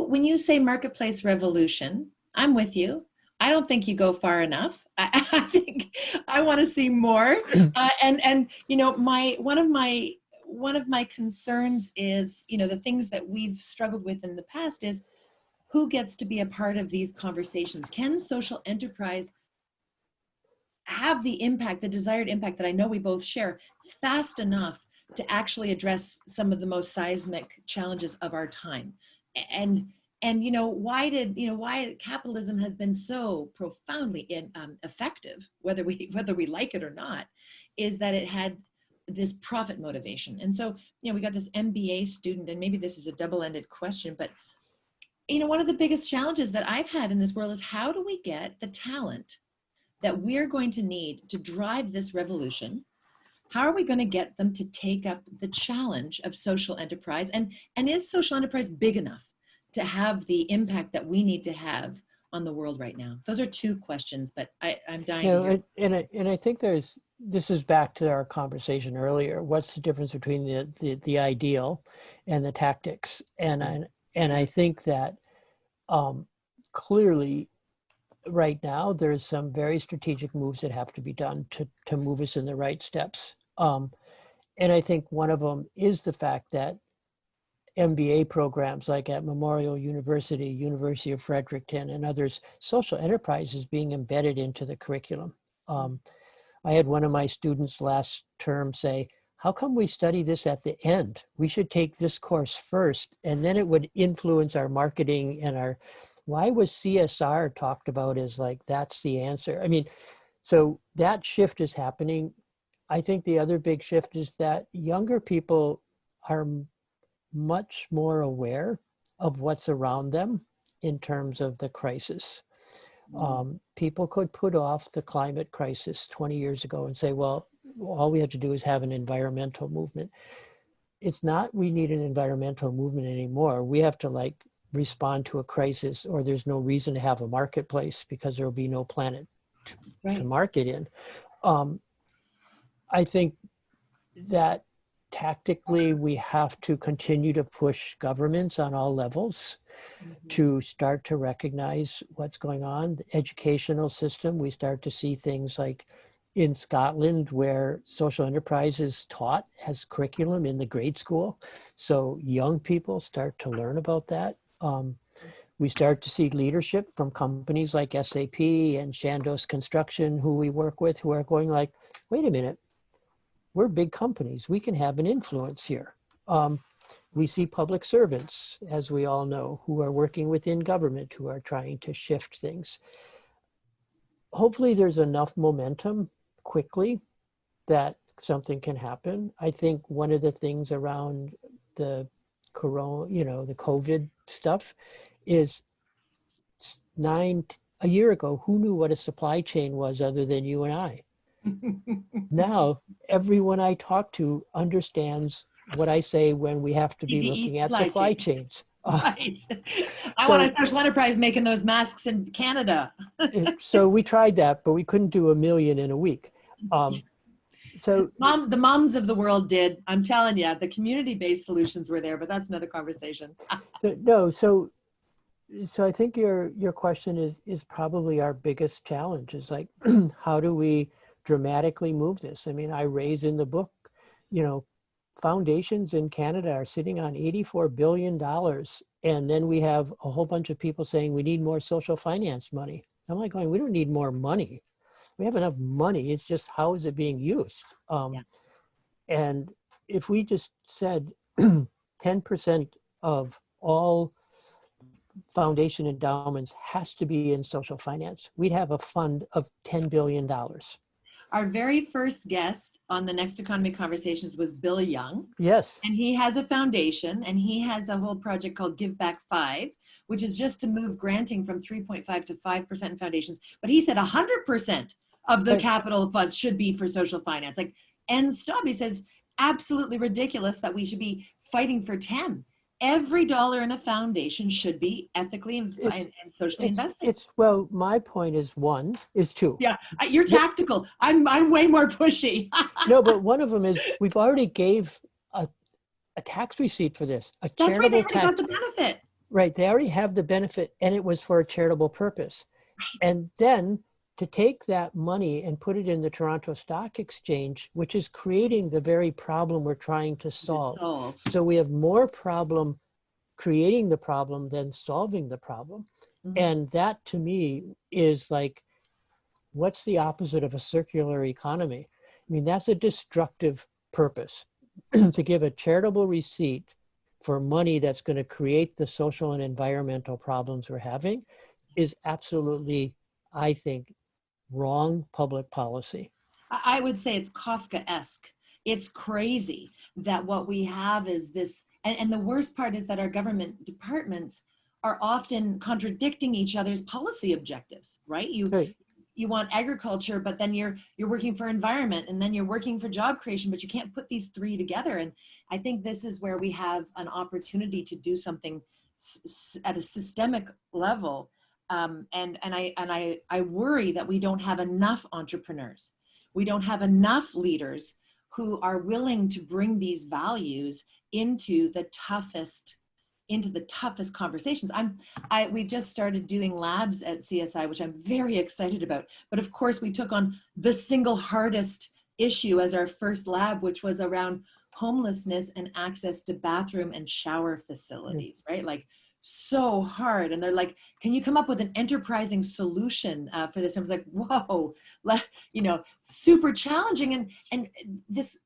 when you say marketplace revolution, I'm with you. I don't think you go far enough. I think I want to see more. And you know, one of my concerns is, you know, the things that we've struggled with in the past is who gets to be a part of these conversations. Can social enterprise have the impact, the desired impact that I know we both share, fast enough to actually address some of the most seismic challenges of our time? And you know, why capitalism has been so profoundly effective, whether we like it or not, is that it had this profit motivation. And so, you know, we got this MBA student, and maybe this is a double-ended question, but you know, one of the biggest challenges that I've had in this world is how do we get the talent that we're going to need to drive this revolution? How are we going to get them to take up the challenge of social enterprise? And is social enterprise big enough to have the impact that we need to have on the world right now? Those are two questions, but I'm dying to hear. And I think this is back to our conversation earlier. What's the difference between the ideal and the tactics? And I think that clearly right now there's some very strategic moves that have to be done to move us in the right steps. And I think one of them is the fact that MBA programs like at Memorial University, University of Fredericton, and others, social enterprise is being embedded into the curriculum. I had one of my students last term say, how come we study this at the end? We should take this course first, and then it would influence our marketing and why was CSR talked about as like, that's the answer? I mean, so that shift is happening. I think the other big shift is that younger people are much more aware of what's around them in terms of the crisis. People could put off the climate crisis 20 years ago and say, well, all we have to do is have an environmental movement. It's not we need an environmental movement anymore. We have to like respond to a crisis, or there's no reason to have a marketplace because there will be no planet to market in. I think that tactically we have to continue to push governments on all levels to start to recognize what's going on. The educational system, we start to see things like in Scotland where social enterprise is taught as curriculum in the grade school. So young people start to learn about that. We start to see leadership from companies like SAP and Shandos Construction, who we work with, who are going like, wait a minute, we're big companies. We can have an influence here. We see public servants, as we all know, who are working within government, who are trying to shift things. Hopefully there's enough momentum quickly that something can happen. I think one of the things around the corona, you know, the COVID stuff is a year ago, who knew what a supply chain was other than you and I? Now, everyone I talk to understands what I say when we have to be looking at supply chains. Right. I want a social enterprise making those masks in Canada. So we tried that, but we couldn't do 1 million in a week. So the moms of the world did. I'm telling you, the community-based solutions were there, but that's another conversation. So I think your question is probably our biggest challenge, is like, how do we dramatically move this? I mean, I raise in the book, you know, foundations in Canada are sitting on $84 billion. And then we have a whole bunch of people saying we need more social finance money. I'm like going, we don't need more money. We have enough money. It's just, how is it being used? And if we just said 10% of all foundation endowments has to be in social finance, we'd have a fund of $10 billion. Our very first guest on the Next Economy Conversations was Bill Young. Yes. And he has a foundation, and he has a whole project called Give Back 5, which is just to move granting from 3.5 to 5% in foundations. But he said 100% of the capital funds should be for social finance. Like, and stop. He says, absolutely ridiculous that we should be fighting for 10. Every dollar in a foundation should be ethically and socially invested. Well, my point is two. Yeah, you're tactical. I'm way more pushy. No, but one of them is we've already gave a tax receipt for this. That's right, they already got the benefit. Right, they already have the benefit, and it was for a charitable purpose. And then to take that money and put it in the Toronto Stock Exchange, which is creating the very problem we're trying to solve. So we have more problem creating the problem than solving the problem. And that to me is like, what's the opposite of a circular economy? I mean, that's a destructive purpose. To give a charitable receipt for money that's going to create the social and environmental problems we're having is absolutely, I think, wrong public policy. I would say it's Kafkaesque. It's crazy that what we have is this, and the worst part is that our government departments are often contradicting each other's policy objectives, right? You want agriculture, but then you're working for environment, and then you're working for job creation, but you can't put these three together. And I think this is where we have an opportunity to do something at a systemic level. And I worry that we don't have enough entrepreneurs. We don't have enough leaders who are willing to bring these values into the toughest conversations. We just started doing labs at CSI, which I'm very excited about. But of course, we took on the single hardest issue as our first lab, which was around homelessness and access to bathroom and shower facilities, right? Like, so hard. And they're like, can you come up with an enterprising solution for this? I was like, whoa, super challenging. And this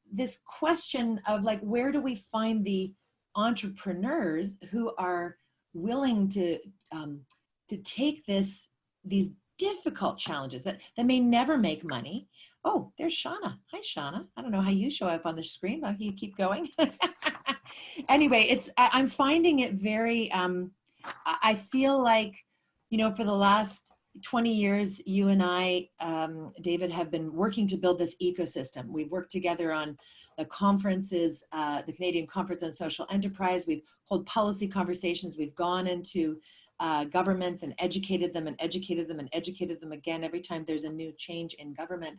question of like, where do we find the entrepreneurs who are willing to take these difficult challenges that may never make money. Oh, there's Shauna. Hi, Shauna. I don't know how you show up on the screen, but you keep going. Anyway, I'm finding it very, I feel like, for the last 20 years, you and I, David, have been working to build this ecosystem. We've worked together on the conferences, the Canadian Conference on Social Enterprise. We've held policy conversations. We've gone into governments and educated them and educated them and educated them again every time there's a new change in government.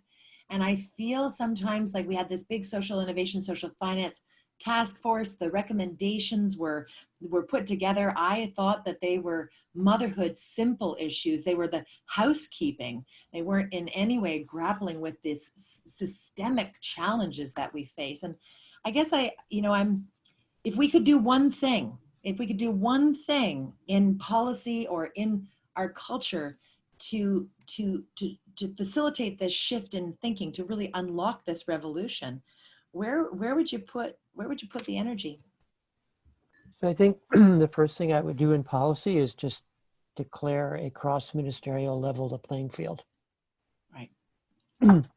And I feel sometimes like we had this big social innovation, social finance task force. The recommendations were put together. I thought that they were motherhood simple issues. They were the housekeeping. They weren't in any way grappling with these systemic challenges that we face. And I guess if we could do one thing in policy or in our culture to facilitate this shift in thinking, to really unlock this revolution, where would you put the energy? So I think the first thing I would do in policy is just declare a cross-ministerial level the playing field. Right.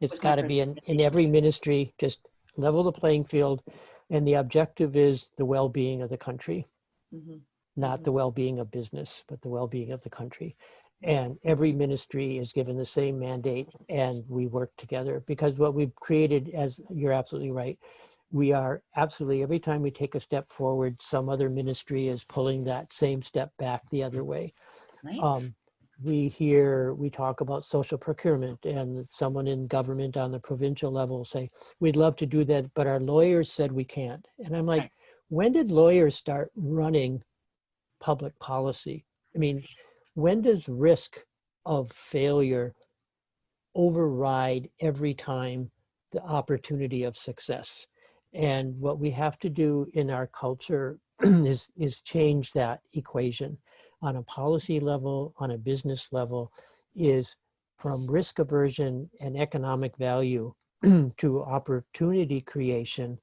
It's got to be in every ministry, just level the playing field. And the objective is the well-being of the country, not the well-being of business, but the well-being of the country. And every ministry is given the same mandate, and we work together, because what we've created, as you're absolutely right, we are absolutely, every time we take a step forward, some other ministry is pulling that same step back the other way. Right. We talk about social procurement, and someone in government on the provincial level say, we'd love to do that, but our lawyers said we can't. And I'm like, right. When did lawyers start running public policy? I mean, when does risk of failure override every time the opportunity of success? And what we have to do in our culture is change that equation on a policy level, on a business level, is from risk aversion and economic value to opportunity creation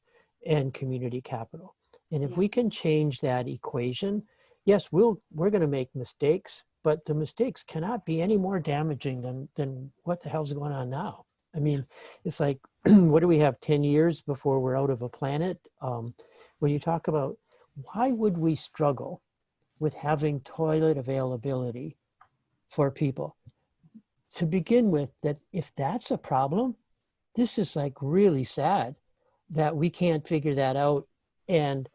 and community capital. And if we can change that equation, yes, we're going to make mistakes, but the mistakes cannot be any more damaging than what the hell's going on now. I mean, it's like, what do we have, 10 years before we're out of a planet? When you talk about why would we struggle with having toilet availability for people? To begin with, that if that's a problem, this is like really sad that we can't figure that out. And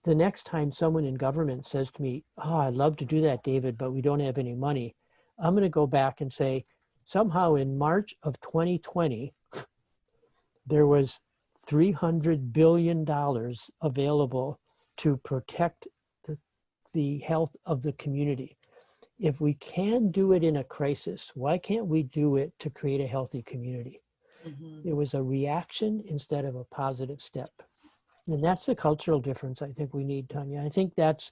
the next time someone in government says to me, oh, I'd love to do that, David, but we don't have any money, I'm going to go back and say, somehow in March of 2020, there was $300 billion available to protect the health of the community. if we can do it in a crisis, why can't we do it to create a healthy community? Mhm. It was a reaction instead of a positive step. And that's the cultural difference I think we need, Tonya. I think that's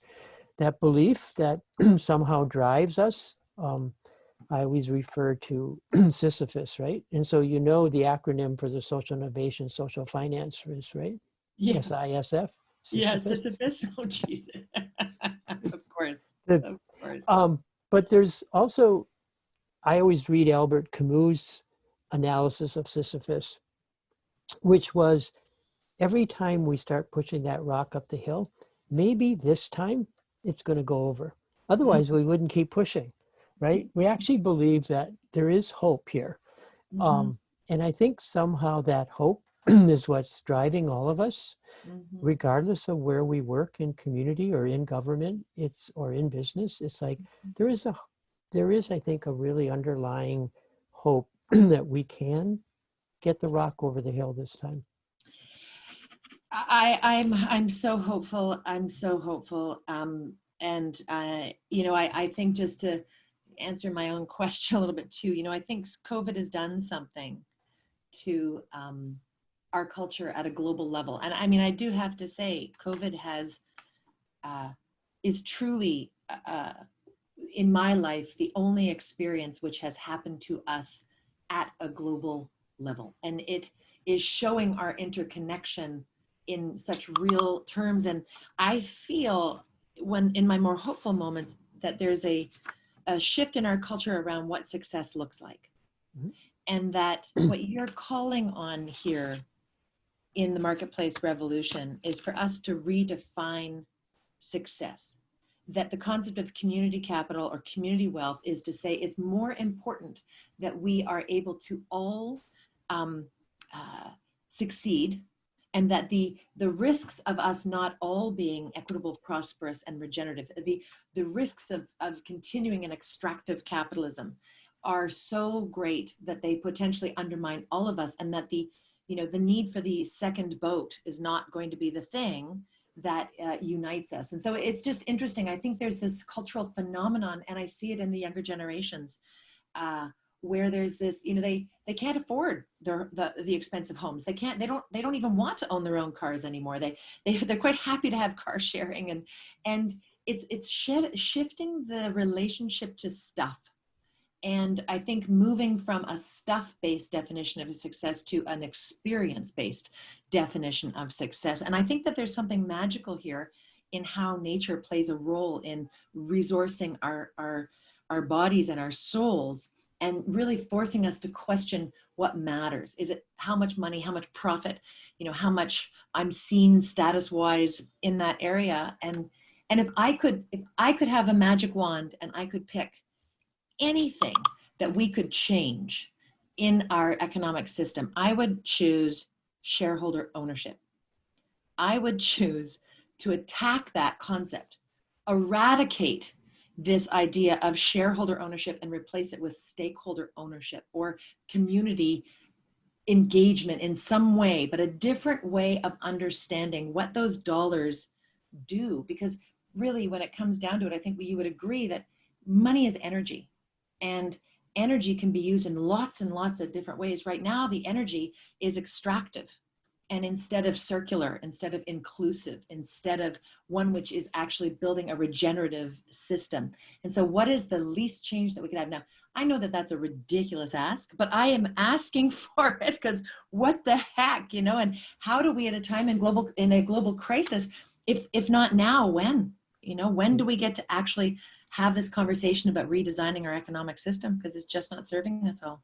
that belief that somehow drives us. I always refer to Sisyphus, right? And so you know the acronym for the social innovation, social finance is, right? Yeah. SISF, Yes, Sisyphus. it's a bit. Oh, geez. Of course. The, Of course. but there's also, I always read Albert Camus' analysis of Sisyphus, which was every time we start pushing that rock up the hill, maybe this time it's going to go over. Otherwise, we wouldn't keep pushing, right? We actually believe that there is hope here. Mhm. And I think somehow that hope is what's driving all of us, Mhm. regardless of where we work in community or in government, or in business. It's like there is, I think, a really underlying hope that we can get the rock over the hill this time. I'm so hopeful. I'm so hopeful. And I think just to answer my own question a little bit too, I think COVID has done something to our culture at a global level. And I mean, I do have to say, COVID is truly, in my life, the only experience which has happened to us at a global level. And it is showing our interconnection in such real terms. And I feel when in my more hopeful moments that there's a shift in our culture around what success looks like. Mhm. And that what you're calling on here in the marketplace revolution is for us to redefine success. That the concept of community capital or community wealth is to say it's more important that we are able to all succeed, and that the risks of us not all being equitable, prosperous, and regenerative, the risks of continuing an extractive capitalism are so great that they potentially undermine all of us, and that the need for the second boat is not going to be the thing that unites us. And so it's just interesting. I think there's this cultural phenomenon, and I see it in the younger generations, where there's this, they can't afford the expensive homes. They don't even want to own their own cars anymore. They're quite happy to have car sharing, and it's shifting the relationship to stuff. And I think moving from a stuff-based definition of success to an experience-based definition of success. And I think that there's something magical here in how nature plays a role in resourcing our bodies and our souls, and really forcing us to question what matters. Is it how much money, how much profit, how much I'm seen status-wise in that area? And if I could have a magic wand and I could pick anything that we could change in our economic system, I would choose shareholder ownership. I would choose to attack that concept, eradicate this idea of shareholder ownership, and replace it with stakeholder ownership or community engagement in some way, but a different way of understanding what those dollars do. Because really, when it comes down to it, I think you would agree that money is energy, and energy can be used in lots and lots of different ways. Right now, the energy is extractive, and instead of circular, instead of inclusive, instead of one which is actually building a regenerative system. And so what is the least change that we could have? Now, I know that that's a ridiculous ask, but I am asking for it, because what the heck, and how do we, at a time in a global crisis, if not now, when? When do we get to actually have this conversation about redesigning our economic system? Because it's just not serving us all.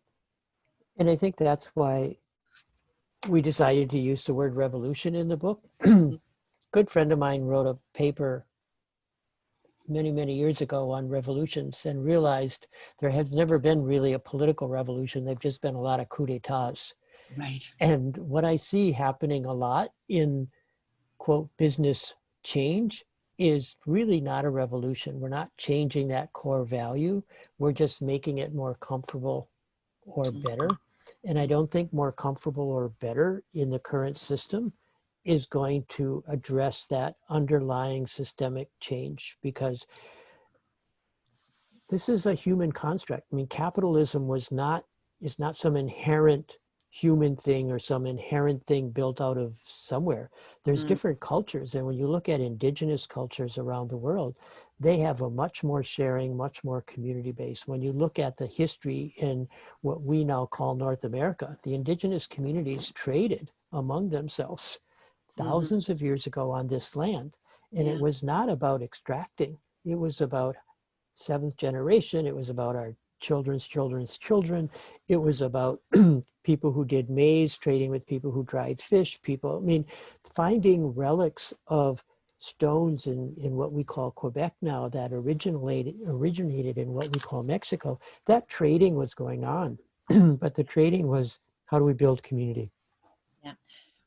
And I think that's why we decided to use the word revolution in the book. Good friend of mine wrote a paper many, many years ago on revolutions, and realized there has never been really a political revolution. They've just been a lot of coups d'etats. Right. And what I see happening a lot in, quote, business change is really not a revolution. We're not changing that core value. We're just making it more comfortable or better. And I don't think more comfortable or better in the current system is going to address that underlying systemic change, because this is a human construct. I mean, capitalism is not some inherent human thing or some inherent thing built out of somewhere. There's different cultures. And when you look at indigenous cultures around the world, they have a much more sharing, much more community based. When you look at the history in what we now call North America, the indigenous communities traded among themselves thousands of years ago on this land. And it was not about extracting. It was about seventh generation. It was about our children's children's children. It was about people who did maize, trading with people who dried fish, people, I mean, finding relics of stones in what we call Quebec now that originated in what we call Mexico. That trading was going on, but the trading was, how do we build community? Yeah.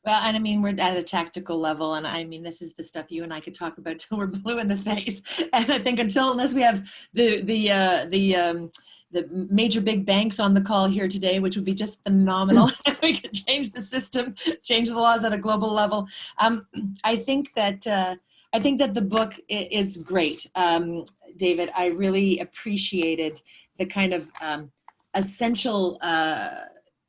Well, and I mean, we're at a tactical level, and I mean, this is the stuff you and I could talk about till we're blue in the face. And I think unless we have the major big banks on the call here today, which would be just phenomenal, if we could change the system, change the laws at a global level. I think that the book is great, David. I really appreciated the kind of essential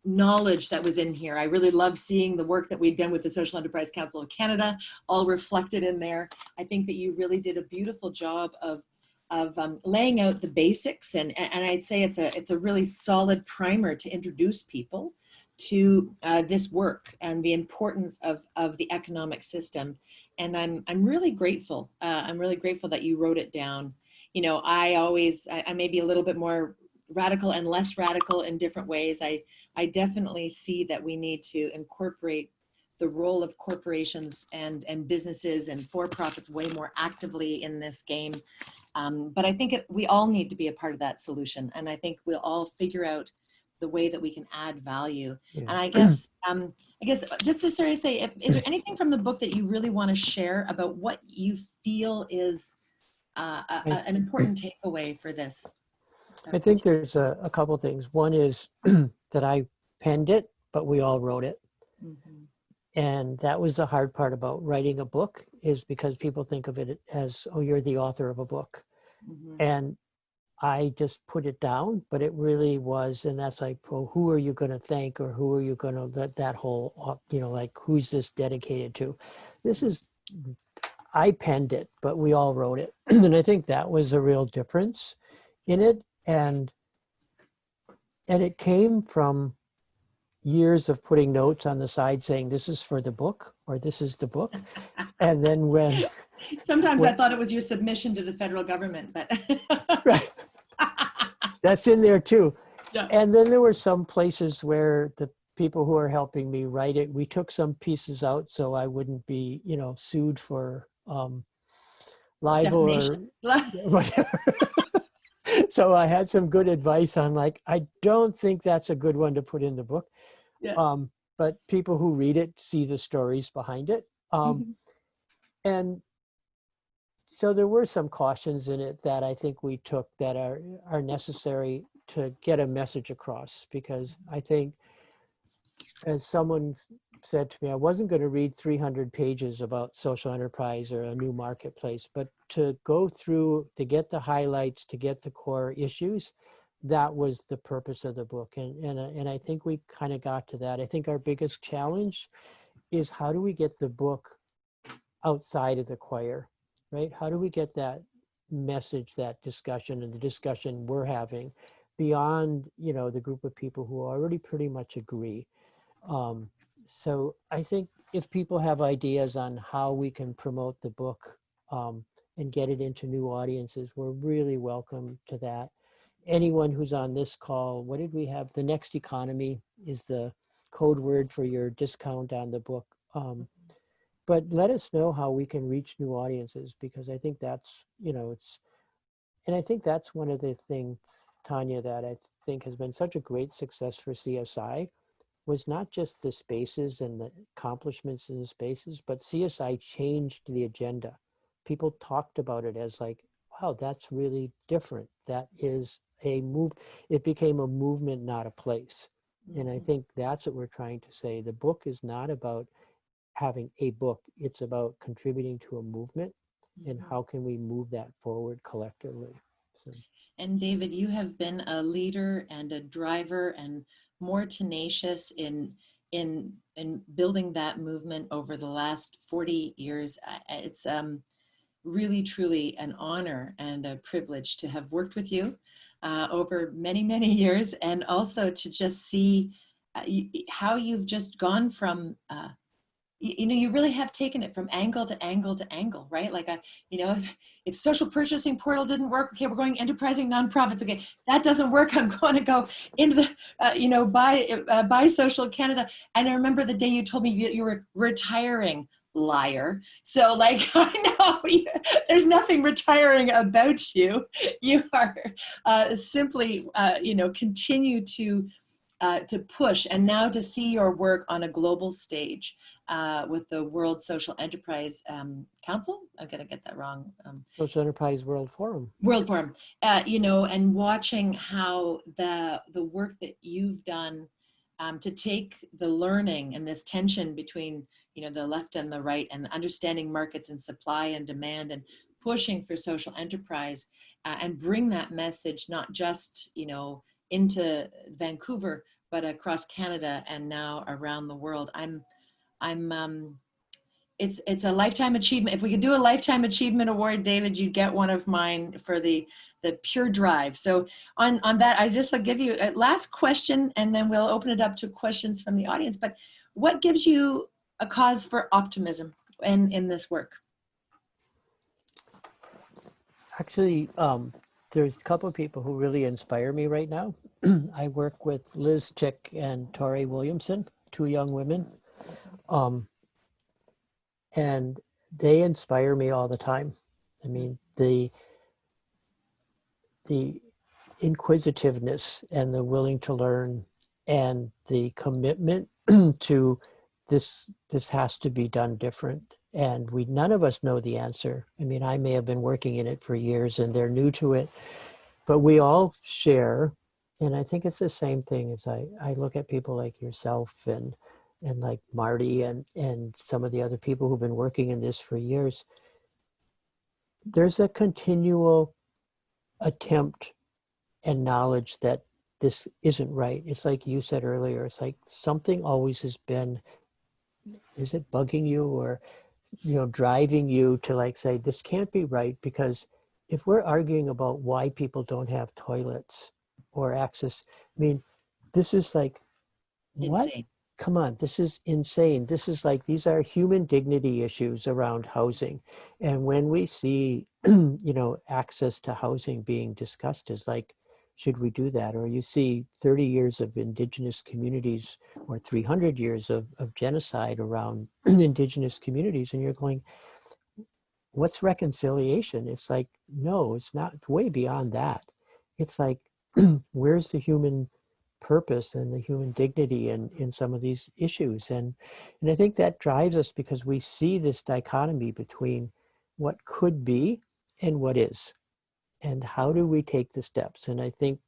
knowledge that was in here. I really love seeing the work that we've done with the Social Enterprise Council of Canada, all reflected in there. I think that you really did a beautiful job of laying out the basics, and I'd say it's a really solid primer to introduce people to this work and the importance of the economic system. And I'm really grateful. I'm really grateful that you wrote it down. You know, I may be a little bit more radical and less radical in different ways. I definitely see that we need to incorporate the role of corporations and businesses and for-profits way more actively in this game. But I think we all need to be a part of that solution. And I think we'll all figure out the way that we can add value. Yeah. And I guess just to sort of say, is there anything from the book that you really want to share about what you feel is an important takeaway for this? I think there's a couple things. One is that I penned it, but we all wrote it. Mm-hmm. And that was the hard part about writing a book, is because people think of it as, oh, you're the author of a book. Mm-hmm. And I just put it down, but it really was, and that's like, well, who are you going to thank, or who are you going to let that whole, like, who's this dedicated to? I penned it, but we all wrote it. And I think that was a real difference in it. And it came from years of putting notes on the side saying, this is for the book, or this is the book. And then when... Sometimes I thought it was your submission to the federal government, but... Right. That's in there too. Yeah. And then there were some places where the people who are helping me write it, we took some pieces out so I wouldn't be, sued for libel or whatever. So I had some good advice on, like, I don't think that's a good one to put in the book. Yeah. But people who read it see the stories behind it. And so there were some cautions in it that I think we took that are necessary to get a message across, because I think, as someone said to me, I wasn't going to read 300 pages about social enterprise or a new marketplace, but to go through, to get the highlights, to get the core issues, that was the purpose of the book. And I think we kind of got to that. I think our biggest challenge is, how do we get the book outside of the choir, right? How do we get that message, that discussion, and the discussion we're having beyond, the group of people who already pretty much agree? So I think if people have ideas on how we can promote the book and get it into new audiences, we're really welcome to that. Anyone who's on this call, what did we have? The Next Economy is the code word for your discount on the book. But let us know how we can reach new audiences, because I think that's, and I think that's one of the things, Tonya, that I think has been such a great success for CSI, was not just the spaces and the accomplishments in the spaces, but CSI changed the agenda. People talked about it as like, wow, that's really different. That is a move. It became a movement, not a place. And I think that's what we're trying to say. The book is not about having a book. It's about contributing to a movement, and how can we move that forward collectively. So. And David, you have been a leader and a driver and more tenacious in building that movement over the last 40 years. It's really, truly an honor and a privilege to have worked with you over many, many years, and also to just see how you've just gone from you know, you really have taken it from angle to angle to angle, right? Like, you know, if social purchasing portal didn't work, okay, we're going enterprising nonprofits. Okay, that doesn't work. I'm going to go into the, you know, buy social Canada. And I remember the day you told me that you were retiring. Liar. So like, I know there's nothing retiring about you. You are simply, you know, continue to push, and now to see your work on a global stage with the World Social Enterprise Council. I'm going to get that wrong. Social Enterprise World Forum. World Forum, you know, and watching how the work that you've done to take the learning and this tension between, you know, the left and the right, and understanding markets and supply and demand, and pushing for social enterprise and bring that message not just, you know, into Vancouver, but across Canada and now around the world. It's a lifetime achievement. If we could do a lifetime achievement award, David, you'd get one of mine for the pure drive. So on that, I just will give you a last question, and then we'll open it up to questions from the audience. But what gives you a cause for optimism in this work? Actually, there's a couple of people who really inspire me right now. I work with Liz Chick and Tori Williamson, two young women. And they inspire me all the time. I mean, the inquisitiveness and the willing to learn and the commitment to this has to be done different. And none of us know the answer. I mean, I may have been working in it for years and they're new to it, but we all share. And I think it's the same thing as I look at people like yourself and like Marty and some of the other people who've been working in this for years. There's a continual attempt and knowledge that this isn't right. It's like you said earlier, it's like something always has been, is it bugging you or, you know, driving you to like say, this can't be right? Because if we're arguing about why people don't have toilets or access, I mean, this is like, what? Insane. Come on, this is insane. This is like, these are human dignity issues around housing. And when we see, you know, access to housing being discussed as like, should we do that? Or you see 30 years of indigenous communities or 300 years of genocide around indigenous communities. And you're going, what's reconciliation? It's like, no, it's not. It's way beyond that. It's like, where's the human purpose and the human dignity in some of these issues? And I think that drives us because we see this dichotomy between what could be and what is. And how do we take the steps? And I think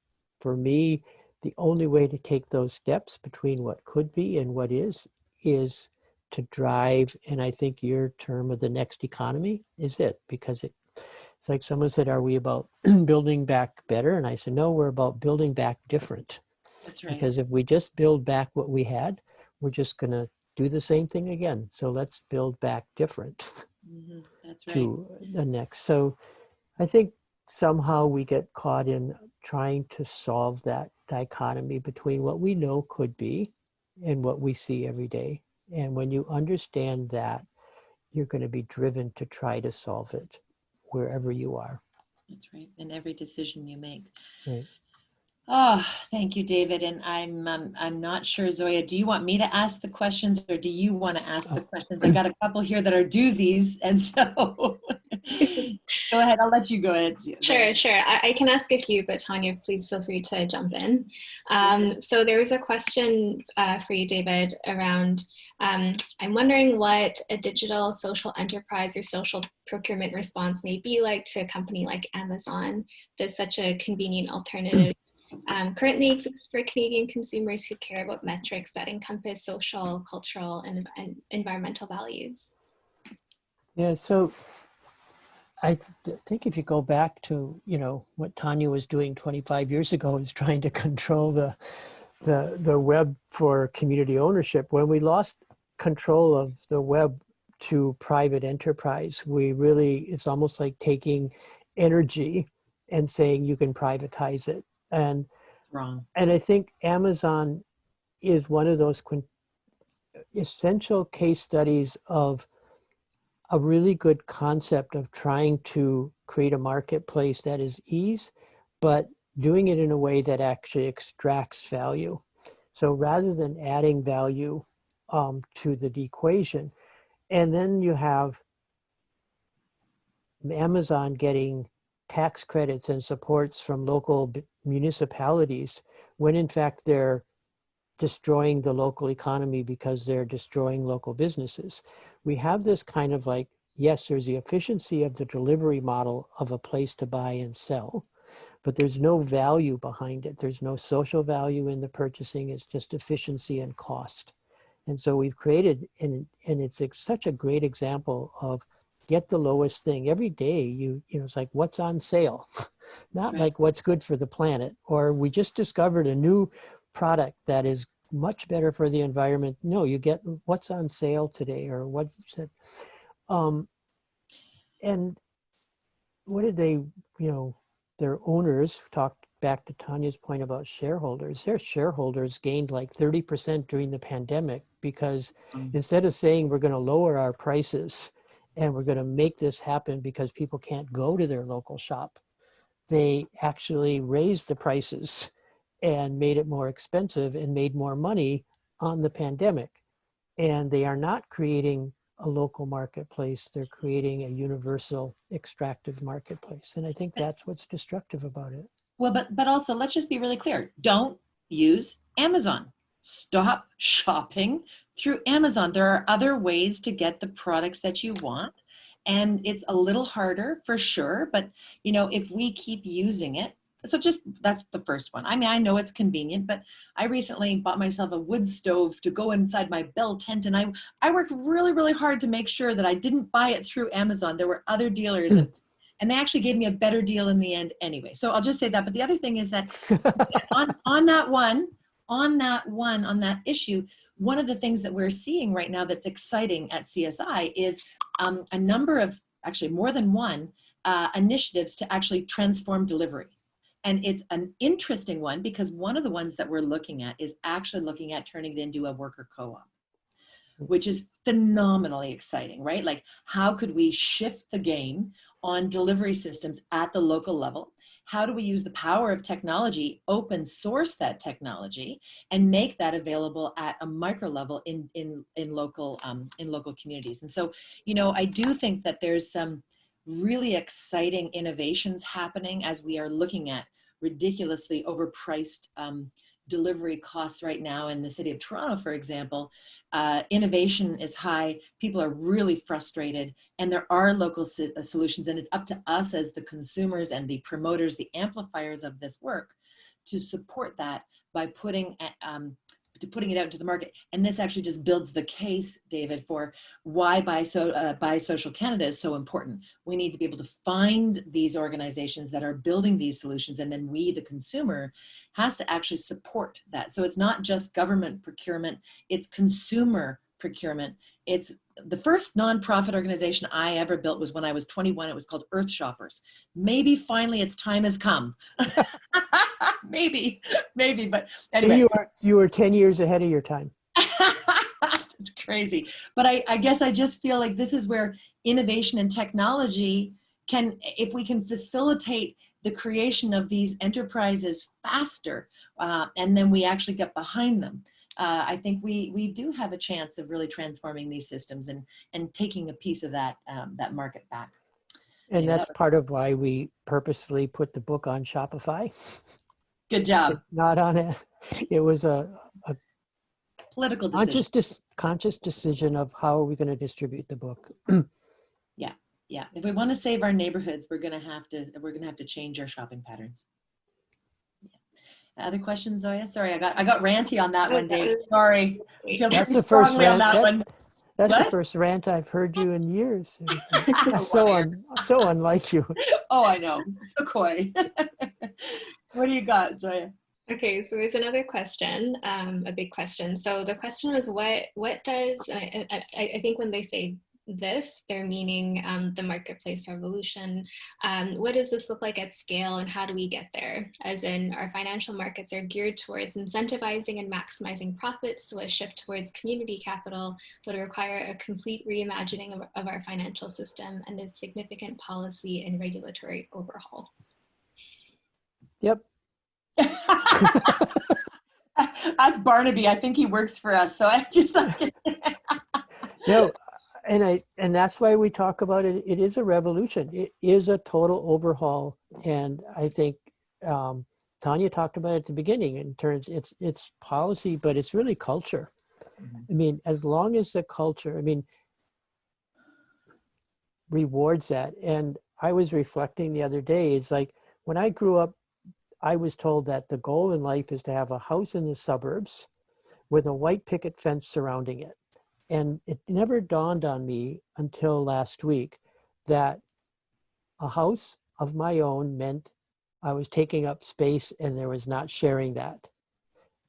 for me, the only way to take those steps between what could be and what is to drive. And I think your term of the next economy is it, because it's like someone said, are we about building back better? And I said, no, we're about building back different. That's right. Because if we just build back what we had, we're just going to do the same thing again. So let's build back different. That's right. To the next. So I think somehow we get caught in trying to solve that dichotomy between what we know could be and what we see every day. And when you understand that, you're going to be driven to try to solve it wherever you are. That's right. In every decision you make. Right. Oh, thank you, David. And I'm not sure, Zoya, do you want me to ask the questions or do you want to ask the questions? I got a couple here that are doozies. And so go ahead. I'll let you go ahead. Sure. I can ask a few, but Tonya, please feel free to jump in. So there was a question for you, David, around, I'm wondering what a digital social enterprise or social procurement response may be like to a company like Amazon. Does such a convenient alternative currently exists for Canadian consumers who care about metrics that encompass social, cultural, and environmental values? Yeah, so think if you go back to, what Tonya was doing 25 years ago is trying to control the web for community ownership. When we lost control of the web to private enterprise, it's almost like taking energy and saying you can privatize it. And Wrong. And I think Amazon is one of those essential case studies of a really good concept of trying to create a marketplace that is ease, but doing it in a way that actually extracts value. So rather than adding value to the equation, and then you have Amazon getting tax credits and supports from local municipalities, when in fact they're destroying the local economy because they're destroying local businesses. We have this kind of like, yes, there's the efficiency of the delivery model of a place to buy and sell, but there's no value behind it. There's no social value in the purchasing. It's just efficiency and cost. And so we've created, and it's such a great example of get the lowest thing. Every day, it's like what's on sale, not like what's good for the planet, or we just discovered a new product that is much better for the environment. No, you get what's on sale today, or what said. And what did they, their owners, talked back to Tonya's point about shareholders, their shareholders gained like 30% during the pandemic because instead of saying we're going to lower our prices and we're going to make this happen because people can't go to their local shop, they actually raised the prices and made it more expensive and made more money on the pandemic. And they are not creating a local marketplace, they're creating a universal extractive marketplace. And I think that's what's destructive about it. Well, but also let's just be really clear. Don't use Amazon. Stop shopping through Amazon. There are other ways to get the products that you want. And it's a little harder for sure, but if we keep using it, that's the first one. I mean, I know it's convenient, but I recently bought myself a wood stove to go inside my bell tent, and I worked really, really hard to make sure that I didn't buy it through Amazon. There were other dealers, and they actually gave me a better deal in the end anyway. So I'll just say that. But the other thing is that on that issue, one of the things that we're seeing right now that's exciting at CSI is a number of, actually more than one, initiatives to actually transform delivery. And it's an interesting one because one of the ones that we're looking at is actually looking at turning it into a worker co-op, which is phenomenally exciting, right? Like, how could we shift the game on delivery systems at the local level? How do we use the power of technology, open source that technology, and make that available at a micro level in local communities? And so, I do think that there's some really exciting innovations happening as we are looking at ridiculously overpriced delivery costs right now in the city of Toronto, for example. Innovation is high, people are really frustrated, and there are local solutions, and it's up to us as the consumers and the promoters, the amplifiers of this work, to support that by putting it out into the market. And this actually just builds the case, David, for why Buy Social Canada is so important. We need to be able to find these organizations that are building these solutions, and then we, the consumer, has to actually support that. So it's not just government procurement, it's consumer procurement. It's the first nonprofit organization I ever built was when I was 21. It was called Earth Shoppers. Maybe finally its time has come. maybe, but anyway. You were 10 years ahead of your time. It's crazy. But I guess I just feel like this is where innovation and technology can, if we can facilitate the creation of these enterprises faster, and then we actually get behind them, I think we do have a chance of really transforming these systems and taking a piece of that market back. And that's part of why we purposefully put the book on Shopify. Good job. Not on it. It was a political decision. Conscious decision of how are we going to distribute the book. Yeah. If we want to save our neighborhoods, we're going to have to change our shopping patterns. Yeah. Other questions, Zoya? Sorry, I got ranty on that one, Dave. Sorry. That's the first rant. That's the What? first rant I've heard you in years. Liar. So unlike you. Oh, I know. So coy. What do you got, Zoya? Okay, so there's another question, a big question. So the question was, what does, and I think when they say this, they're meaning the marketplace revolution. What does this look like at scale, and how do we get there? As in, our financial markets are geared towards incentivizing and maximizing profits, so a shift towards community capital would require a complete reimagining of our financial system and a significant policy and regulatory overhaul. Yep. That's Barnaby. I think he works for us. So I just like No, and that's why we talk about it. It is a revolution. It is a total overhaul, and I think Tonya talked about it at the beginning in terms it's policy, but it's really culture. I mean, as long as the culture, rewards that. And I was reflecting the other day. It's like when I grew up, I was told that the goal in life is to have a house in the suburbs with a white picket fence surrounding it. And it never dawned on me until last week that a house of my own meant I was taking up space and there was not sharing that.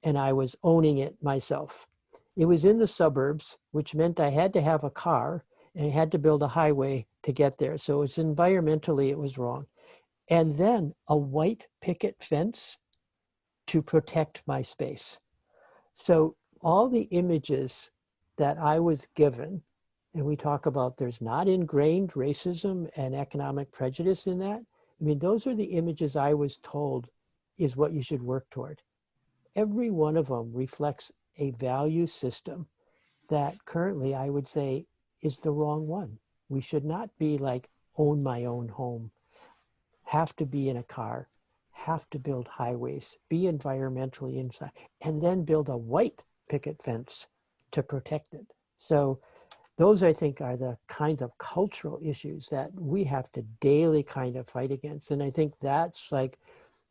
And I was owning it myself. It was in the suburbs, which meant I had to have a car and I had to build a highway to get there. So it's environmentally, it was wrong. And then a white picket fence to protect my space. So all the images that I was given, and we talk about there's not ingrained racism and economic prejudice in that. I mean, those are the images I was told is what you should work toward. Every one of them reflects a value system that currently I would say is the wrong one. We should not be like own my own home, have to be in a car, have to build highways, be environmentally inside, and then build a white picket fence to protect it. So those, I think, are the kinds of cultural issues that we have to daily kind of fight against. And I think that's like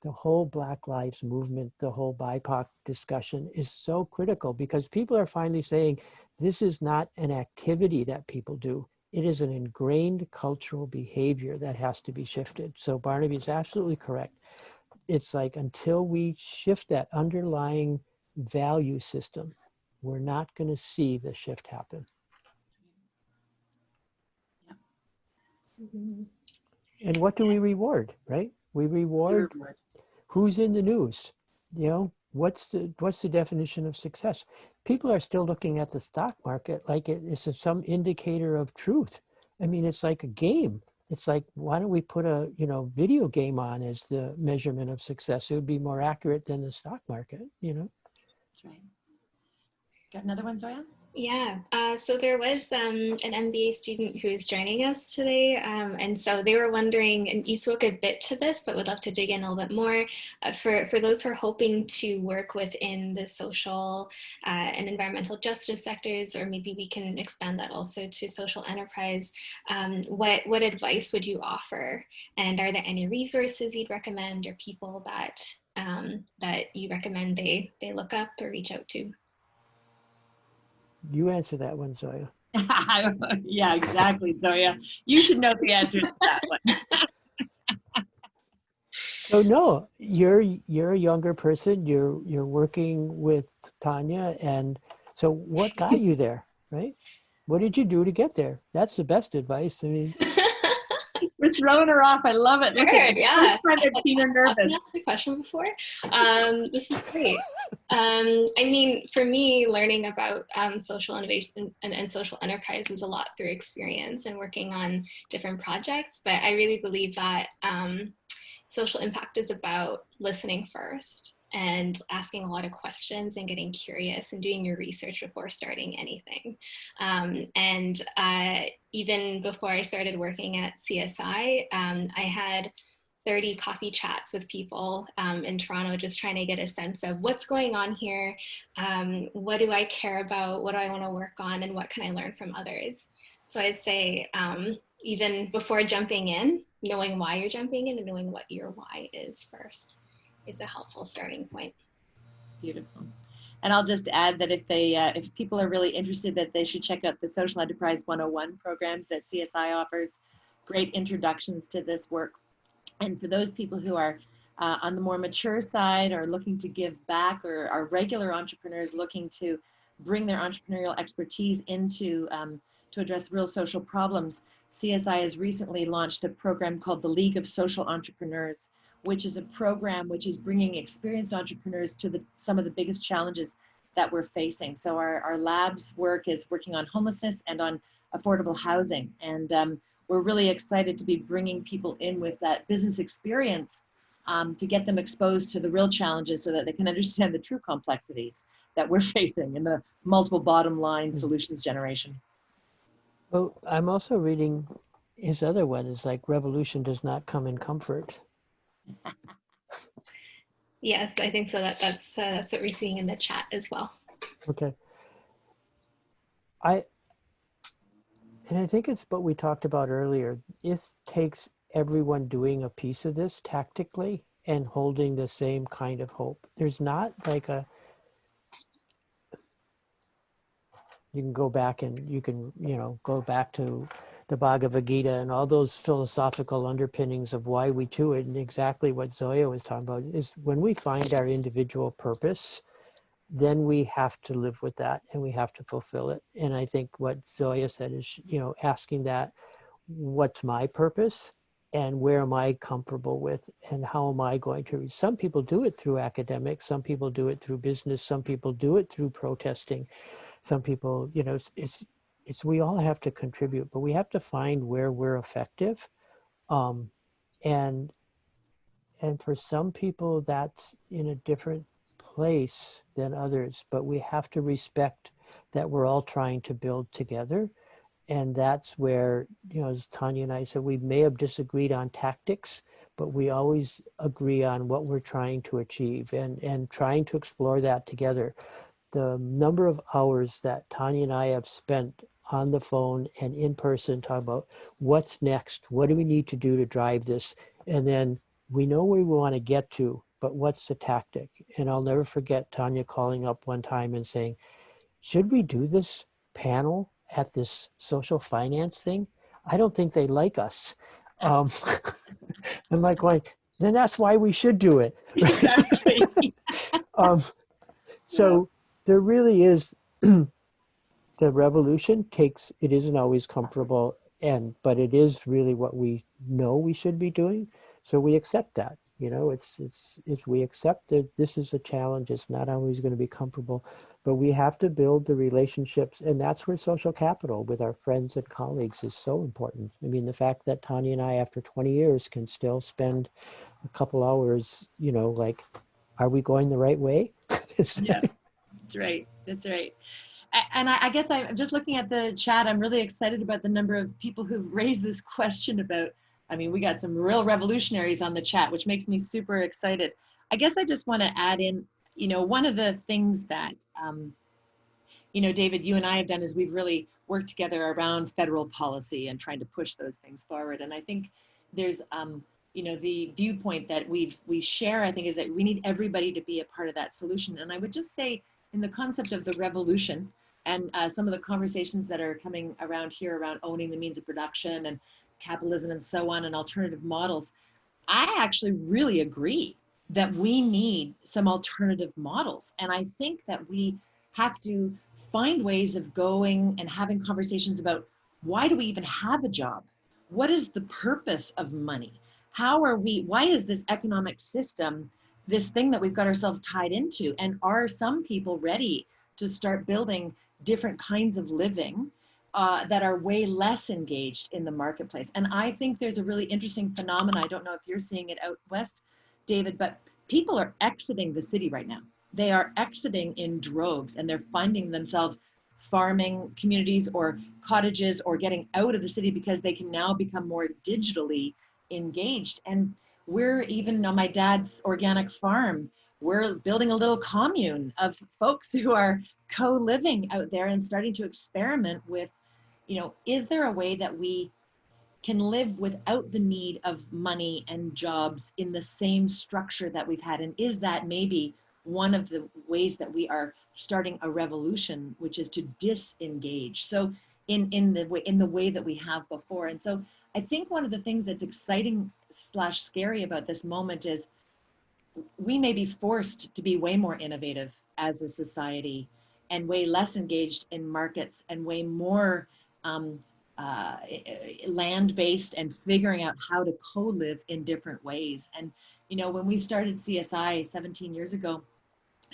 the whole Black Lives Movement, the whole BIPOC discussion is so critical because people are finally saying this is not an activity that people do. It is an ingrained cultural behavior that has to be shifted. So Barnaby is absolutely correct. It's like until we shift that underlying value system, we're not going to see the shift happen. Mm-hmm. And what do we reward, right? We reward who's in the news. You know, what's the definition of success? People are still looking at the stock market like it is some indicator of truth. I mean, it's like a game. It's like, why don't we put a video game on as the measurement of success? It would be more accurate than the stock market, That's right. Got another one, Zoya? Yeah, so there was an MBA student who is joining us today, and so they were wondering, and you spoke a bit to this, but would love to dig in a little bit more, for those who are hoping to work within the social and environmental justice sectors, or maybe we can expand that also to social enterprise, what advice would you offer? And are there any resources you'd recommend or people that, that you recommend they look up or reach out to? You answer that one, Zoya. Yeah, exactly, Zoya. You should know the answers to that one. So no, you're a younger person. You're working with Tonya, and so what got you there, right? What did you do to get there? That's the best advice. I mean, We're throwing her off. I love it. Look Sure, at yeah. First time I've seen her nervous. I've asked a question before. This is great. I mean, for me, learning about social innovation and social enterprise was a lot through experience and working on different projects. But I really believe that social impact is about listening first and asking a lot of questions and getting curious and doing your research before starting anything. Even before I started working at CSI, I had 30 coffee chats with people in Toronto, just trying to get a sense of what's going on here, what do I care about, what do I want to work on, and what can I learn from others. So I'd say even before jumping in, knowing why you're jumping in and knowing what your why is first is a helpful starting point. Beautiful. And I'll just add that if people are really interested, that they should check out the Social Enterprise 101 programs that CSI offers. Great introductions to this work. And for those people who are on the more mature side or looking to give back, or are regular entrepreneurs looking to bring their entrepreneurial expertise into to address real social problems, CSI has recently launched a program called the League of Social Entrepreneurs, which is a program which is bringing experienced entrepreneurs to some of the biggest challenges that we're facing. So our lab's work is working on homelessness and on affordable housing. And we're really excited to be bringing people in with that business experience to get them exposed to the real challenges so that they can understand the true complexities that we're facing in the multiple bottom line solutions generation. Well, I'm also reading his other one is like revolution does not come in comfort. Yes, I think so. That's what we're seeing in the chat as well. Okay. And I think it's what we talked about earlier. It takes everyone doing a piece of this tactically and holding the same kind of hope. There's not like you can go back and you can, go back to the Bhagavad Gita and all those philosophical underpinnings of why we do it. And exactly what Zoya was talking about is when we find our individual purpose, then we have to live with that and we have to fulfill it. And I think what Zoya said is, asking that, what's my purpose and where am I comfortable with and how am I going to, some people do it through academics, some people do it through business, some people do it through protesting, some people, it's we all have to contribute, but we have to find where we're effective. And for some people that's in a different place than others, but we have to respect that we're all trying to build together. And that's where, as Tonya and I said, we may have disagreed on tactics, but we always agree on what we're trying to achieve and trying to explore that together. The number of hours that Tonya and I have spent on the phone and in person talking about what's next, what do we need to do to drive this? And then we know where we want to get to, but what's the tactic? And I'll never forget Tonya calling up one time and saying, should we do this panel at this social finance thing? I don't think they like us. I'm like going, then that's why we should do it. Exactly. So there really is, the revolution it isn't always comfortable, but it is really what we know we should be doing. So we accept that, we accept that this is a challenge. It's not always going to be comfortable, but we have to build the relationships. And that's where social capital with our friends and colleagues is so important. I mean, the fact that Tonya and I, after 20 years, can still spend a couple hours, like, are we going the right way? Yeah, that's right. That's right. And I guess I'm just looking at the chat. I'm really excited about the number of people who've raised this question about, we got some real revolutionaries on the chat, which makes me super excited. I guess I just want to add in, one of the things that, David, you and I have done is we've really worked together around federal policy and trying to push those things forward. And I think there's, the viewpoint that we share, I think, is that we need everybody to be a part of that solution. And I would just say, in the concept of the revolution and some of the conversations that are coming around here around owning the means of production and capitalism and so on and alternative models, I actually really agree that we need some alternative models. And I think that we have to find ways of going and having conversations about, why do we even have a job? What is the purpose of money? Why is this economic system this thing that we've got ourselves tied into? And are some people ready to start building different kinds of living that are way less engaged in the marketplace? And I think there's a really interesting phenomenon. I don't know if you're seeing it out west, David, but people are exiting the city right now. They are exiting in droves, and they're finding themselves farming communities or cottages or getting out of the city because they can now become more digitally engaged. And we're even on my dad's organic farm, we're building a little commune of folks who are co-living out there and starting to experiment with, is there a way that we can live without the need of money and jobs in the same structure that we've had? And is that maybe one of the ways that we are starting a revolution, which is to disengage. So in the way that we have before. And so I think one of the things that's exciting / scary about this moment is we may be forced to be way more innovative as a society and way less engaged in markets and way more um, land-based and figuring out how to co-live in different ways. And, you know, when we started CSI 17 years ago,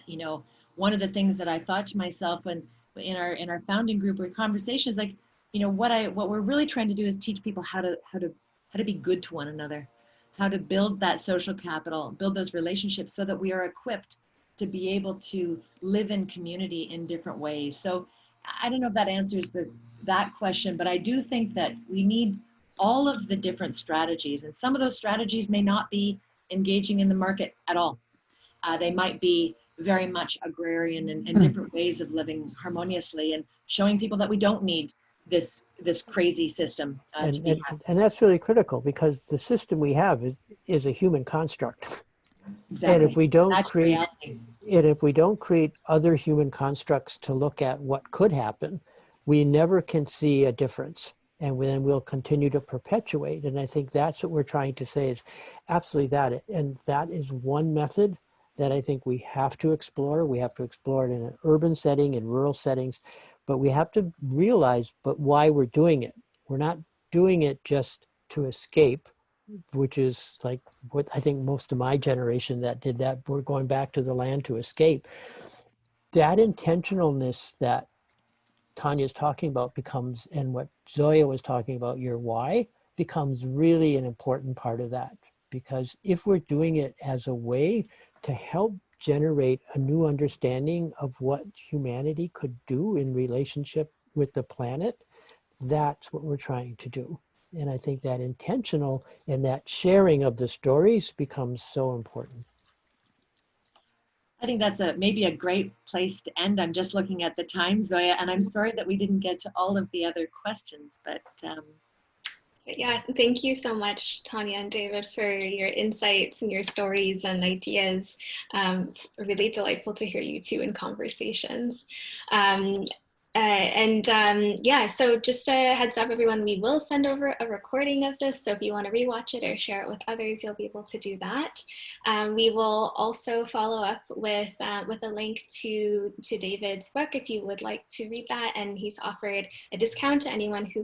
you know, one of the things that I thought to myself when in our founding group or conversations, like, you know, what we're really trying to do is teach people how to be good to one another, how to build that social capital, build those relationships so that we are equipped to be able to live in community in different ways. So I don't know if that answers that question, but I do think that we need all of the different strategies, and some of those strategies may not be engaging in the market at all. They might be very much agrarian and different ways of living harmoniously and showing people that we don't need this crazy system to be had. And that's really critical, because the system we have is a human construct. Exactly. And if we don't That's create reality. and if we don't create other human constructs to look at what could happen, we never can see a difference. And then we'll continue to perpetuate. And I think that's what we're trying to say, is absolutely that. And that is one method that I think we have to explore. We have to explore it in an urban setting, in rural settings, but we have to realize why we're doing it. We're not doing it just to escape, which is like what I think most of my generation that did that. We're going back to the land to escape. That intentionalness that Tonya's talking about becomes, and what Zoya was talking about, your why, becomes really an important part of that. Because if we're doing it as a way to help generate a new understanding of what humanity could do in relationship with the planet, that's what we're trying to do. And I think that intentional and that sharing of the stories becomes so important. I think that's maybe a great place to end. I'm just looking at the time, Zoya, and I'm sorry that we didn't get to all of the other questions, but Yeah, thank you so much, Tonya and David, for your insights and your stories and ideas. It's really delightful to hear you two in conversations. Yeah, so just a heads up, everyone, we will send over a recording of this. So if you want to rewatch it or share it with others, you'll be able to do that. We will also follow up with a link to David's book if you would like to read that. And he's offered a discount to anyone who